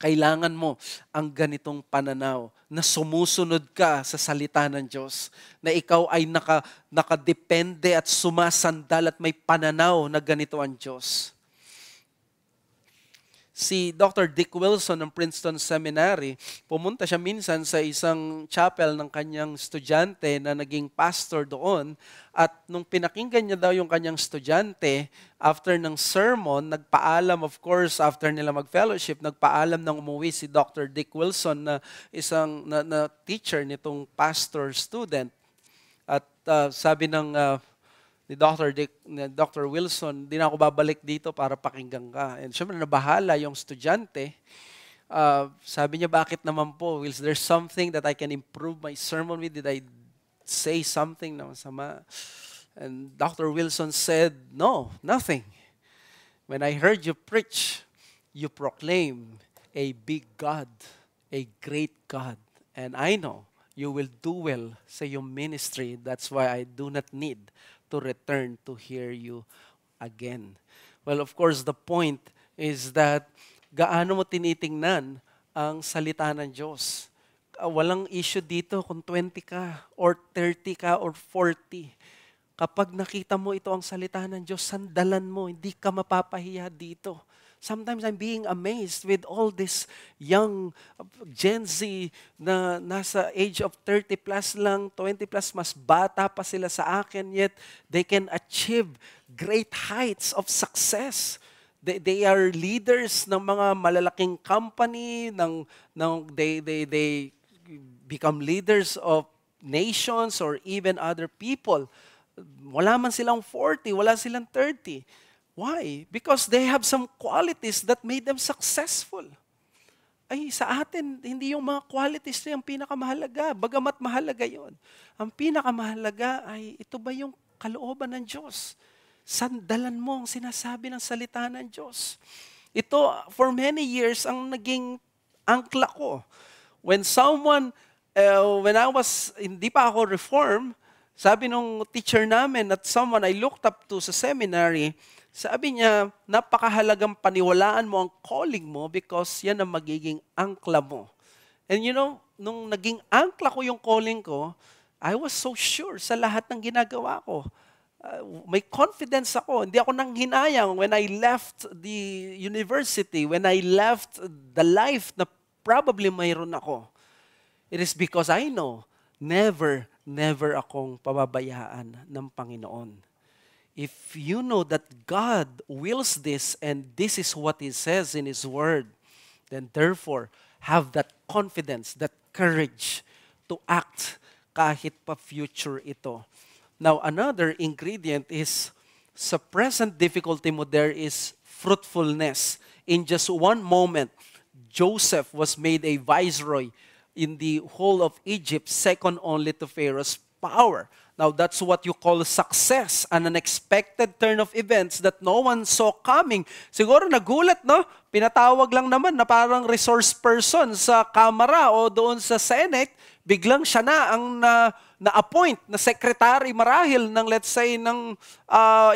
Kailangan mo ang ganitong pananaw na sumusunod ka sa salita ng Diyos. Na ikaw ay nakadepende at sumasandal at may pananaw na ganito ang Diyos. Si Dr. Dick Wilson ng Princeton Seminary, pumunta siya minsan sa isang chapel ng kanyang estudyante na naging pastor doon. At nung pinakinggan niya daw yung kanyang estudyante, after ng sermon, nagpaalam, of course, after nila mag-fellowship, nagpaalam ng umuwi si Dr. Dick Wilson na isang na teacher nitong pastor-student. At sabi ni Dr. Wilson, di na ako babalik dito para pakinggan ka. And syempre, nabahala yung estudyante. Sabi niya, bakit naman po? Is there something that I can improve my sermon with? Did I say something na masama? And Dr. Wilson said, no, nothing. When I heard you preach, you proclaim a big God, a great God. And I know you will do well sa your ministry. That's why I do not need to return to hear you again. Well, of course, the point is that gaano mo tinitingnan ang salita ng Diyos. Walang issue dito kung 20 ka, or 30 ka, or 40. Kapag nakita mo ito ang salita ng Diyos, sandalan mo, hindi ka mapapahiya dito. Sometimes I'm being amazed with all this young Gen Z na nasa age of 30 plus lang, 20 plus, mas bata pa sila sa akin, yet they can achieve great heights of success. They are leaders ng mga malalaking company, they become leaders of nations or even other people. Wala man silang 40, wala silang 30. Why? Because they have some qualities that made them successful. Ay, sa atin, hindi yung mga qualities na yung pinakamahalaga. Bagamat mahalaga yon. Ang pinakamahalaga ay, ito ba yung kalooban ng Diyos? Sandalan mo ang sinasabi ng salita ng Diyos. Ito, for many years, ang naging angkla ko. When I was, hindi pa ako reform, sabi nung teacher namin at someone I looked up to sa seminary, sabi niya, napakahalagang paniwalaan mo ang calling mo because yan ang magiging angkla mo. And you know, nung naging angkla ko yung calling ko, I was so sure sa lahat ng ginagawa ko. May confidence ako. Hindi ako nang hinayang when I left the university, when I left the life na probably mayroon ako. It is because I know, never akong pababayaan ng Panginoon. If you know that God wills this and this is what He says in His Word, then therefore, have that confidence, that courage to act kahit pa future ito. Now, another ingredient is sa present difficulty mo, there is fruitfulness. In just one moment, Joseph was made a viceroy in the whole of Egypt, second only to Pharaoh's power. Now, that's what you call success, an unexpected turn of events that no one saw coming. Siguro nagulat, no? Pinatawag lang naman na parang resource person sa Kamara o doon sa Senate, biglang siya na ang na-appoint na secretary marahil ng, let's say, ng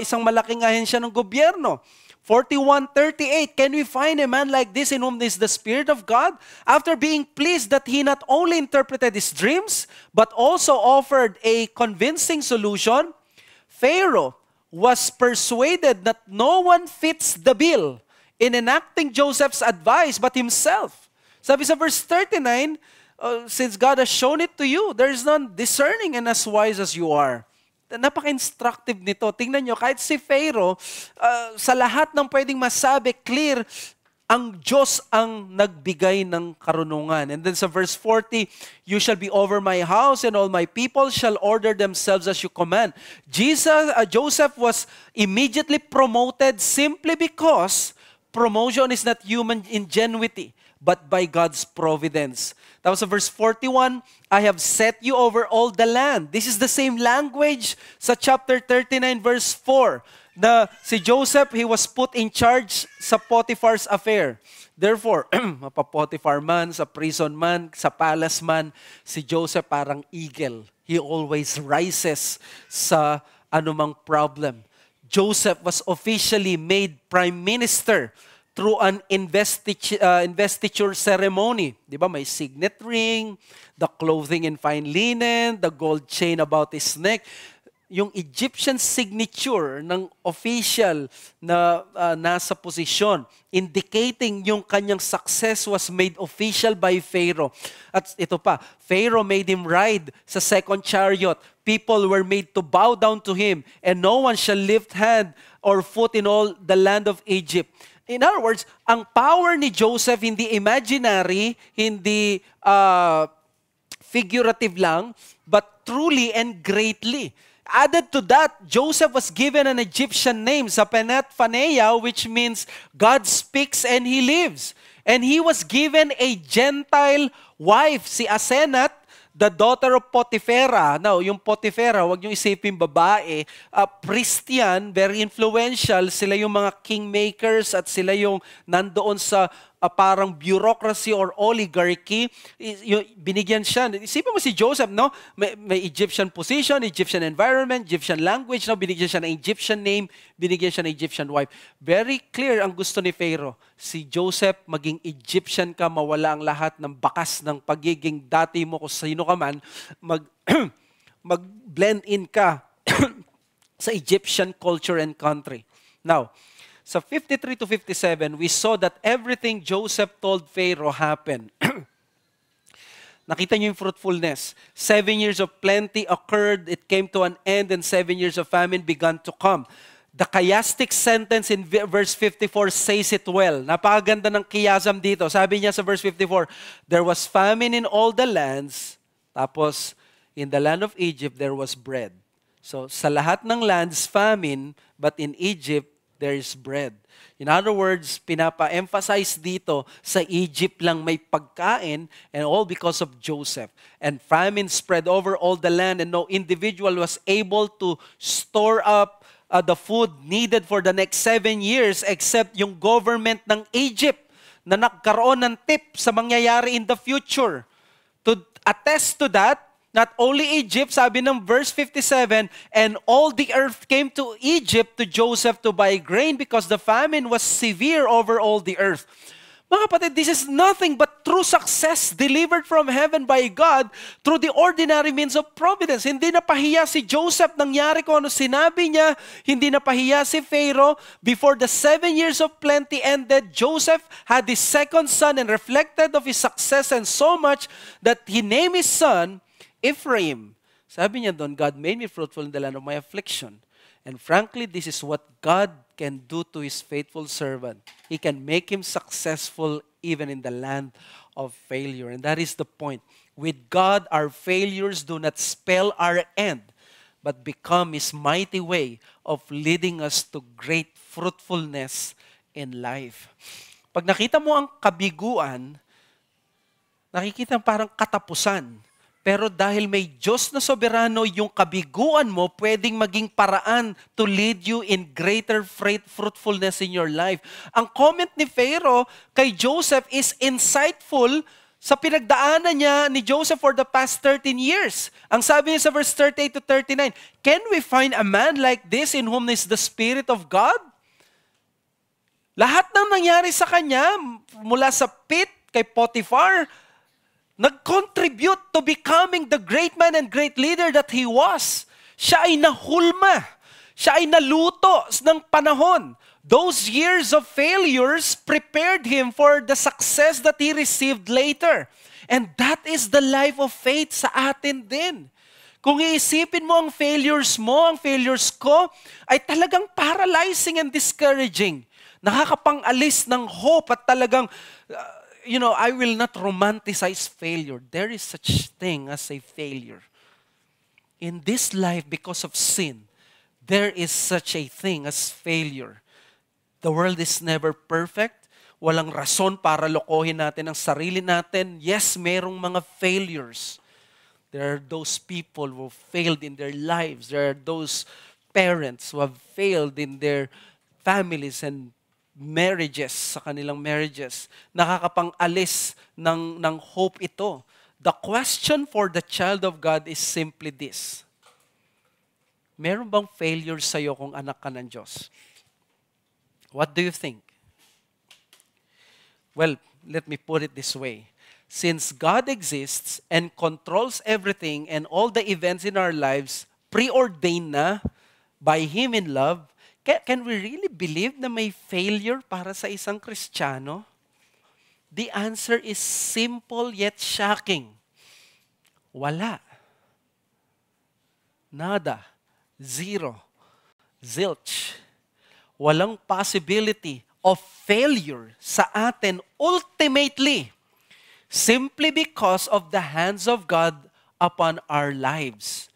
isang malaking ahensya ng gobyerno. 41:38, can we find a man like this in whom is the Spirit of God? After being pleased that he not only interpreted his dreams, but also offered a convincing solution, Pharaoh was persuaded that no one fits the bill in enacting Joseph's advice but himself. Sabi sa verse 39, since God has shown it to you, there is none discerning and as wise as you are. Napaka-instructive nito. Tingnan nyo, kahit si Pharaoh, sa lahat ng pwedeng masabi, clear, ang Diyos ang nagbigay ng karunungan. And then sa verse 40, you shall be over my house and all my people shall order themselves as you command. Joseph was immediately promoted simply because promotion is not human ingenuity, but by God's providence. Tapos sa verse 41, I have set you over all the land. This is the same language sa chapter 39 verse 4 na si Joseph, he was put in charge sa Potiphar's affair. Therefore, mapa-Potiphar man, sa prison man, sa palace man, si Joseph parang eagle. He always rises sa anumang problem. Joseph was officially made prime minister through an investiture ceremony. Di ba? May signet ring, the clothing in fine linen, the gold chain about his neck. Yung Egyptian signature ng official na nasa posisyon, indicating yung kanyang success was made official by Pharaoh. At ito pa, Pharaoh made him ride sa second chariot. People were made to bow down to him, and no one shall lift hand or foot in all the land of Egypt. In other words, ang power ni Joseph hindi imaginary, hindi figurative lang, but truly and greatly. Added to that, Joseph was given an Egyptian name, Zaphenath Phaneah, which means God speaks and he lives. And he was given a Gentile wife, si Asenath, the daughter of Potiphera. Now, yung Potiphera, wag niyong isipin babae, priest yan, very influential. Sila yung mga kingmakers at sila yung nandoon sa parang bureaucracy or oligarchy. Binigyan siya. Isipin mo si Joseph, no? May Egyptian position, Egyptian environment, Egyptian language, no? Binigyan siya ng Egyptian name, binigyan siya ng Egyptian wife. Very clear ang gusto ni Pharaoh. Si Joseph, maging Egyptian ka, mawala ang lahat ng bakas ng pagiging dati mo kung sino ka man, mag-blend in ka sa Egyptian culture and country. Now, sa 53 to 57, we saw that everything Joseph told Pharaoh happened. Nakita niyo yung fruitfulness. 7 years of plenty occurred, it came to an end, and 7 years of famine began to come. The chiastic sentence in verse 54 says it well. Napakaganda ng chiasm dito. Sabi niya sa verse 54, there was famine in all the lands, tapos in the land of Egypt there was bread. So sa lahat ng lands, famine, but in Egypt, there is bread. In other words, pinapa-emphasize dito, sa Egypt lang may pagkain, and all because of Joseph. And famine spread over all the land, and no individual was able to store up the food needed for the next 7 years except yung government ng Egypt na nagkaroon ng tip sa mangyayari in the future. To attest to that, not only Egypt, sabi ng verse 57, and all the earth came to Egypt to Joseph to buy grain because the famine was severe over all the earth. Mga kapatid, this is nothing but true success delivered from heaven by God through the ordinary means of providence. Hindi napahiya si Joseph, nangyari kung ano sinabi niya. Hindi napahiya si Pharaoh. Before the 7 years of plenty ended, Joseph had his second son and reflected of his success, and so much that he named his son Ephraim. Sabi niya doon, God made me fruitful in the land of my affliction. And frankly, this is what God can do to His faithful servant. He can make him successful even in the land of failure. And that is the point. With God, our failures do not spell our end, but become His mighty way of leading us to great fruitfulness in life. Pag nakita mo ang kabiguan, nakikita parang katapusan. Pero dahil may Diyos na soberano, yung kabiguan mo pwedeng maging paraan to lead you in greater fruitfulness in your life. Ang comment ni Pharaoh kay Joseph is insightful sa pinagdaanan niya ni Joseph for the past 13 years. Ang sabi niya sa verse 38 to 39, "Can we find a man like this in whom is the Spirit of God?" Lahat ng nangyari sa kanya, mula sa pit kay Potiphar, nag-contribute to becoming the great man and great leader that he was. Siya ay nahulma. Siya ay naluto ng panahon. Those years of failures prepared him for the success that he received later. And that is the life of faith sa atin din. Kung iisipin mo ang failures ko, ay talagang paralyzing and discouraging. Nakakapang-alis ng hope at talagang, I will not romanticize failure. There is such thing as a failure. In this life, because of sin, there is such a thing as failure. The world is never perfect. Walang rason para lokohin natin ang sarili natin. Yes, merong mga failures. There are those people who failed in their lives. There are those parents who have failed in their families and marriages, sa kanilang marriages. Nakakapang-alis ng hope ito. The question for the child of God is simply this. Meron bang failure sa'yo kung anak ka ng Diyos? What do you think? Well, let me put it this way. Since God exists and controls everything and all the events in our lives, preordained na by Him in love, can we really believe na may failure para sa isang Kristiyano? The answer is simple yet shocking. Wala. Nada. Zero. Zilch. Walang possibility of failure sa atin ultimately, simply because of the hands of God upon our lives.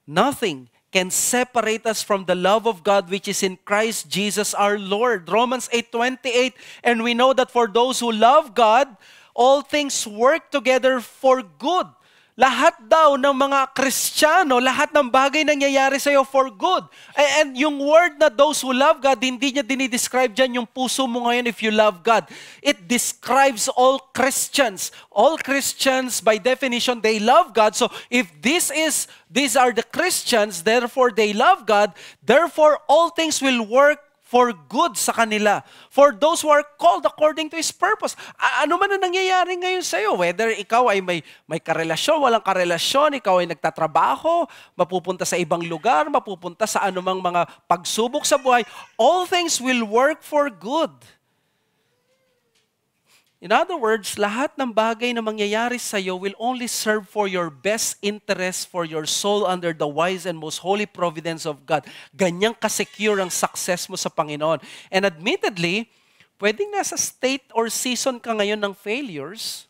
Nothing can separate us from the love of God which is in Christ Jesus our Lord. Romans 8:28, and we know that for those who love God, all things work together for good. Lahat daw ng mga Kristiyano, lahat ng bagay nangyayari sa iyo for good. And yung word na those who love God, hindi niya dinidescribe dyan yung puso mo ngayon if you love God. It describes all Christians. All Christians, by definition, they love God. So if these are the Christians, therefore they love God, therefore all things will work for good sa kanila. For those who are called according to His purpose. Ano man ang nangyayari ngayon sa iyo, whether ikaw ay may karelasyon, walang karelasyon, ikaw ay nagtatrabaho, mapupunta sa ibang lugar, mapupunta sa anumang mga pagsubok sa buhay, all things will work for good. In other words, lahat ng bagay na mangyayari sa iyo will only serve for your best interest for your soul under the wise and most holy providence of God. Ganyang kasecure ang success mo sa Panginoon. And admittedly, pwedeng nasa state or season ka ngayon ng failures.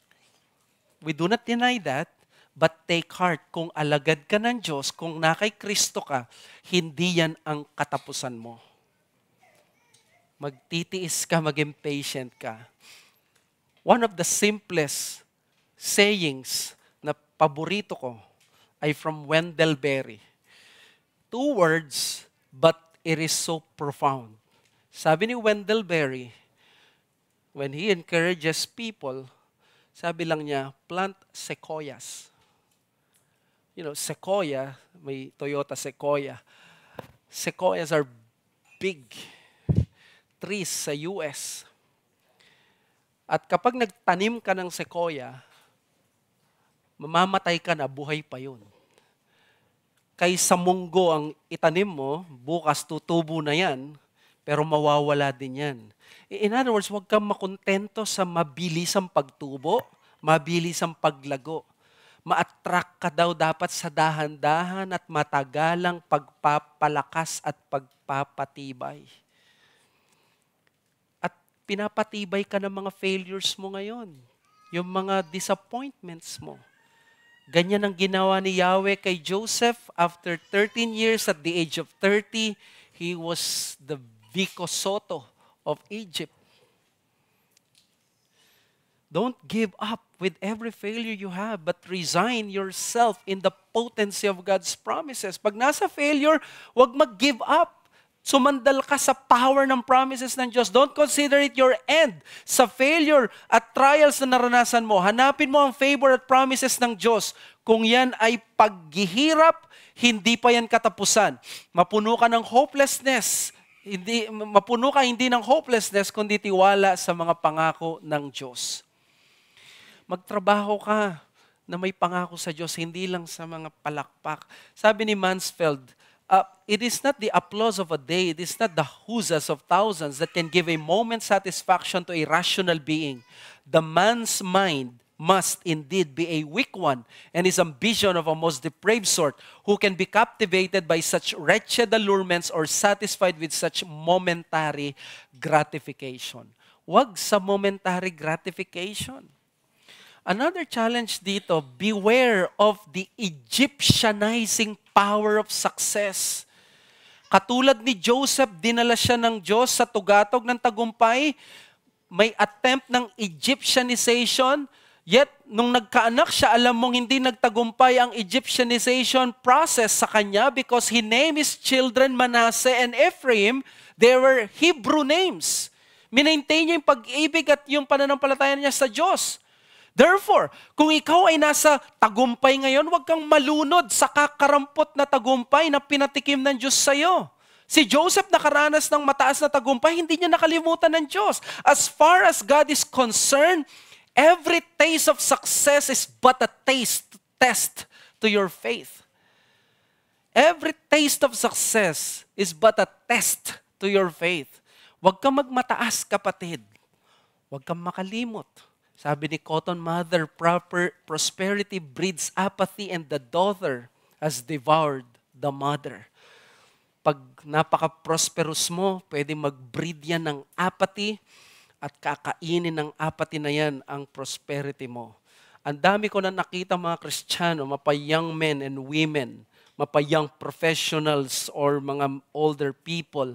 We do not deny that. But take heart, kung alagad ka ng Diyos, kung nakay Kristo ka, hindi yan ang katapusan mo. Magtitiis ka, maging patient ka. One of the simplest sayings na paborito ko ay from Wendell Berry. 2 words, but it is so profound. Sabi ni Wendell Berry, when he encourages people, sabi lang niya, plant sequoias. Sequoia, may Toyota Sequoia. Sequoias are big trees sa US. At kapag nagtanim ka ng sequoia, mamamatay ka na, buhay pa yun. Kaysa munggo ang itanim mo, bukas tutubo na yan, pero mawawala din yan. In other words, huwag kang makontento sa mabilisang pagtubo, mabilisang paglago. Ma-attract ka daw dapat sa dahan-dahan at matagalang pagpapalakas at pagpapatibay. Pinapatibay ka ng mga failures mo ngayon. Yung mga disappointments mo. Ganyan ang ginawa ni Yahweh kay Joseph. After 13 years, at the age of 30, he was the Vico Soto of Egypt. Don't give up with every failure you have, but resign yourself in the potency of God's promises. Pag nasa failure, huwag mag-give up. Sumandal ka sa power ng promises ng Diyos. Don't consider it your end. Sa failure at trials na naranasan mo, hanapin mo ang favor at promises ng Diyos. Kung yan ay paghihirap, hindi pa yan katapusan. Mapuno ka ng hopelessness. Mapuno ka hindi ng hopelessness, kundi tiwala sa mga pangako ng Diyos. Magtrabaho ka na may pangako sa Diyos, hindi lang sa mga palakpak. Sabi ni Mansfield, it is not the applause of a day, it is not the huzzas of thousands that can give a moment's satisfaction to a rational being. The man's mind must indeed be a weak one, and his ambition of a most depraved sort, who can be captivated by such wretched allurements or satisfied with such momentary gratification. Wag sa momentary gratification. Another challenge dito, beware of the Egyptianizing power of success. Katulad ni Joseph, dinala siya ng Diyos sa tugatog ng tagumpay. May attempt ng Egyptianization, yet nung nagkaanak siya, alam mong hindi nagtagumpay ang Egyptianization process sa kanya because he named his children Manasseh and Ephraim. They were Hebrew names. Minaintain niya yung pag-ibig at yung pananampalataya niya sa Diyos. Therefore, kung ikaw ay nasa tagumpay ngayon, huwag kang malunod sa kakarampot na tagumpay na pinatikim ng Diyos sa iyo. Si Joseph nakaranas ng mataas na tagumpay, hindi niya nakalimutan ng Diyos. As far as God is concerned, every taste of success is but a test to your faith. Every taste of success is but a test to your faith. Huwag kang magmataas, kapatid. Huwag kang makalimot. Sabi ni Cotton Mather, prosperity breeds apathy and the daughter has devoured the mother. Pag napaka-prosperous mo, pwede mag-breed yan ng apathy at kakainin ng apathy na yan ang prosperity mo. Ang dami ko na nakita mga Kristiyano, mapa-young men and women, mapa-young professionals or mga older people,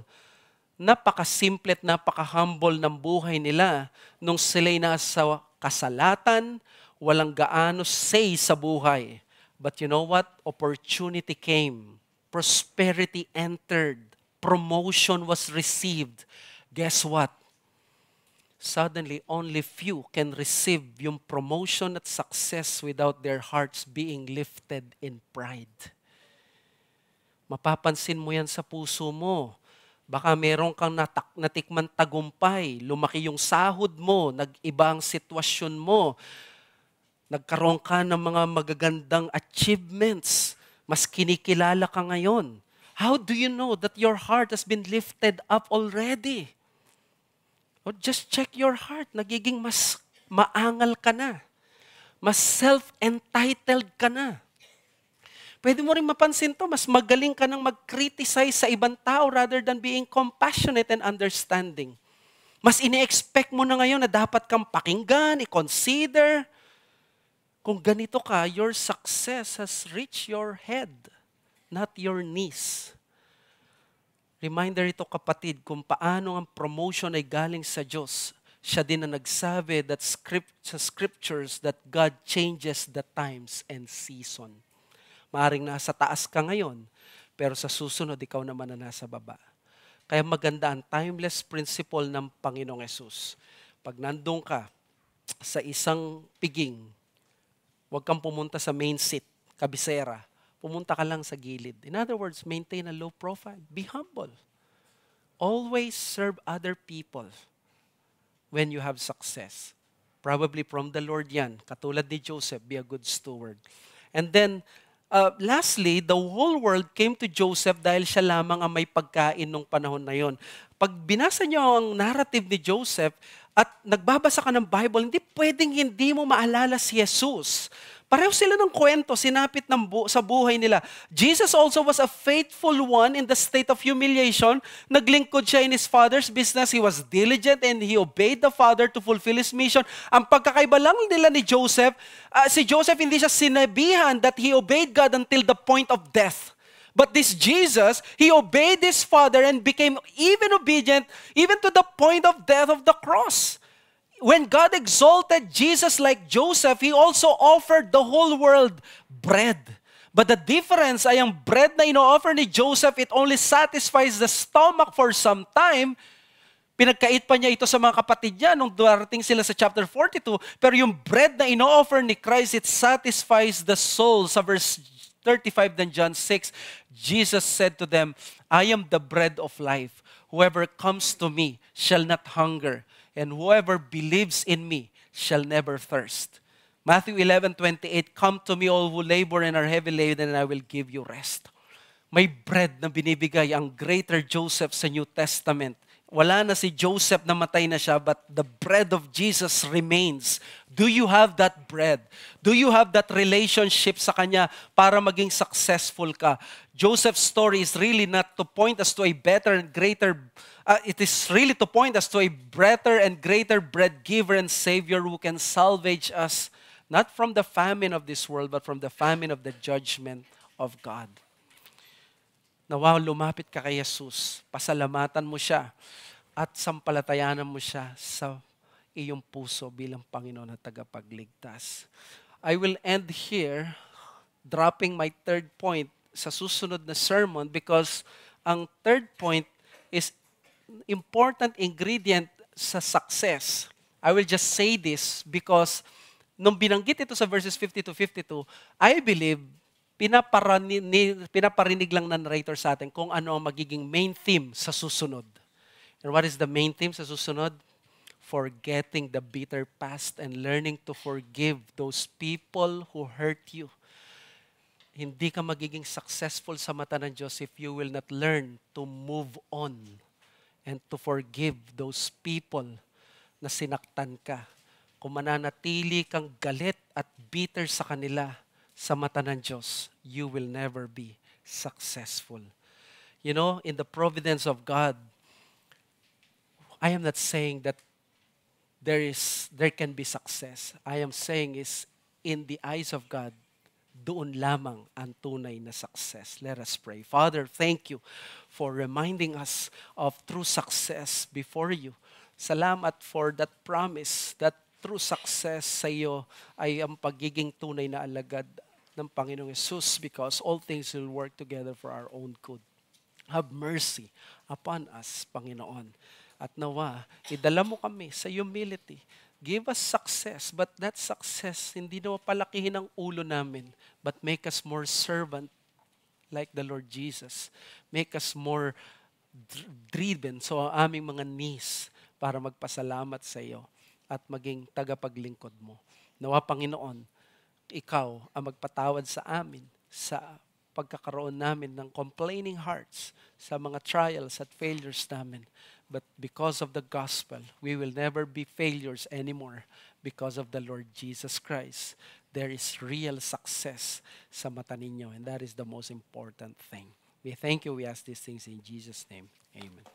napaka-simple at napaka-humble ng buhay nila nung sila'y nasa kasalatan, walang gaano say sa buhay. But you know what? Opportunity came. Prosperity entered. Promotion was received. Guess what? Suddenly, only few can receive yung promotion at success without their hearts being lifted in pride. Mapapansin mo yan sa puso mo. Baka meron kang natikman tagumpay, lumaki yung sahod mo, nag-iba ang sitwasyon mo, nagkaroon ka ng mga magagandang achievements, mas kinikilala ka ngayon. How do you know that your heart has been lifted up already? Or just check your heart, nagiging mas maangal ka na, mas self-entitled ka na. Pwede mo rin mapansin to, mas magaling ka nang mag-criticize sa ibang tao rather than being compassionate and understanding. Mas ine-expect mo na ngayon na dapat kang pakinggan, i-consider. Kung ganito ka, your success has reached your head, not your knees. Reminder ito, kapatid, kung paano ang promotion ay galing sa Diyos. Siya din na nagsabi that sa scriptures that God changes the times and season. Maaring nasa taas ka ngayon, pero sa susunod, ikaw naman na nasa baba. Kaya maganda ang timeless principle ng Panginoong Yesus. Pag nandun ka sa isang piging, huwag kang pumunta sa main seat, kabisera. Pumunta ka lang sa gilid. In other words, maintain a low profile. Be humble. Always serve other people when you have success. Probably from the Lord yan. Katulad ni Joseph, be a good steward. And then, lastly, the whole world came to Joseph dahil siya lamang ang may pagkain nung panahon na yon. Pag binasa niyo ang narrative ni Joseph, at nagbabasa ka ng Bible, hindi pwedeng hindi mo maalala si Jesus. Pareho sila ng kwento, sinapit sa buhay nila. Jesus also was a faithful one in the state of humiliation. Naglingkod siya in his Father's business. He was diligent and he obeyed the Father to fulfill his mission. Ang pagkakaiba lang nila ni Joseph, si Joseph hindi siya sinabihan that he obeyed God until the point of death. But this Jesus, he obeyed his Father and became even obedient, even to the point of death of the cross. When God exalted Jesus like Joseph, He also offered the whole world bread. But the difference ay ang bread na ino-offer ni Joseph, it only satisfies the stomach for some time. Pinagkait pa niya ito sa mga kapatid niya nung darating sila sa chapter 42. Pero yung bread na ino-offer ni Christ, it satisfies the soul. Sa verse 35 ng John 6, Jesus said to them, I am the bread of life. Whoever comes to me shall not hunger, and whoever believes in me shall never thirst. Matthew 11:28, come to me all who labor and are heavy laden, and I will give you rest. May bread na binibigay ang greater Joseph sa New Testament. Wala na si Joseph, namatay na siya, but the bread of Jesus remains. Do you have that bread? Do you have that relationship sa Kanya para maging successful ka? Joseph's story is really not to point us to a better and greater, it is really to point us to a better and greater bread giver and Savior who can salvage us, not from the famine of this world, but from the famine of the judgment of God. Nawa, lumapit ka kay Jesus, pasalamatan mo siya, at sampalatayanan mo siya sa iyong puso bilang Panginoon at tagapagligtas. I will end here, dropping my third point sa susunod na sermon, because ang third point is important ingredient sa success. I will just say this because nung binanggit ito sa verses 50 to 52, I believe pinaparinig lang ng narrator sa atin kung ano ang magiging main theme sa susunod. And what is the main theme sa susunod? Forgetting the bitter past and learning to forgive those people who hurt you. Hindi ka magiging successful sa mata ng Diyos if you will not learn to move on and to forgive those people na sinaktan ka. Kung mananatili kang galit at bitter sa kanila, sa mata ng Diyos, you will never be successful. You know, in the providence of God, I am not saying that there can be success. I am saying is, in the eyes of God, doon lamang ang tunay na success. Let us pray. Father, thank you for reminding us of true success before you. Salamat for that promise, that true success sa iyo ay ang pagiging tunay na alagad ng Panginoong Yesus, because all things will work together for our own good. Have mercy upon us, Panginoon. At nawa, idala mo kami sa humility. Give us success, but that success, hindi na palakihin ang ulo namin, but make us more servant like the Lord Jesus. Make us more driven sa aming mga knees para magpasalamat sa iyo at maging tagapaglingkod mo. Nawa, Panginoon, ikaw ang magpatawad sa amin sa pagkakaroon namin ng complaining hearts sa mga trials at failures namin. But because of the gospel, we will never be failures anymore because of the Lord Jesus Christ. There is real success sa mata ninyo, and that is the most important thing. We thank you. We ask these things in Jesus' name. Amen.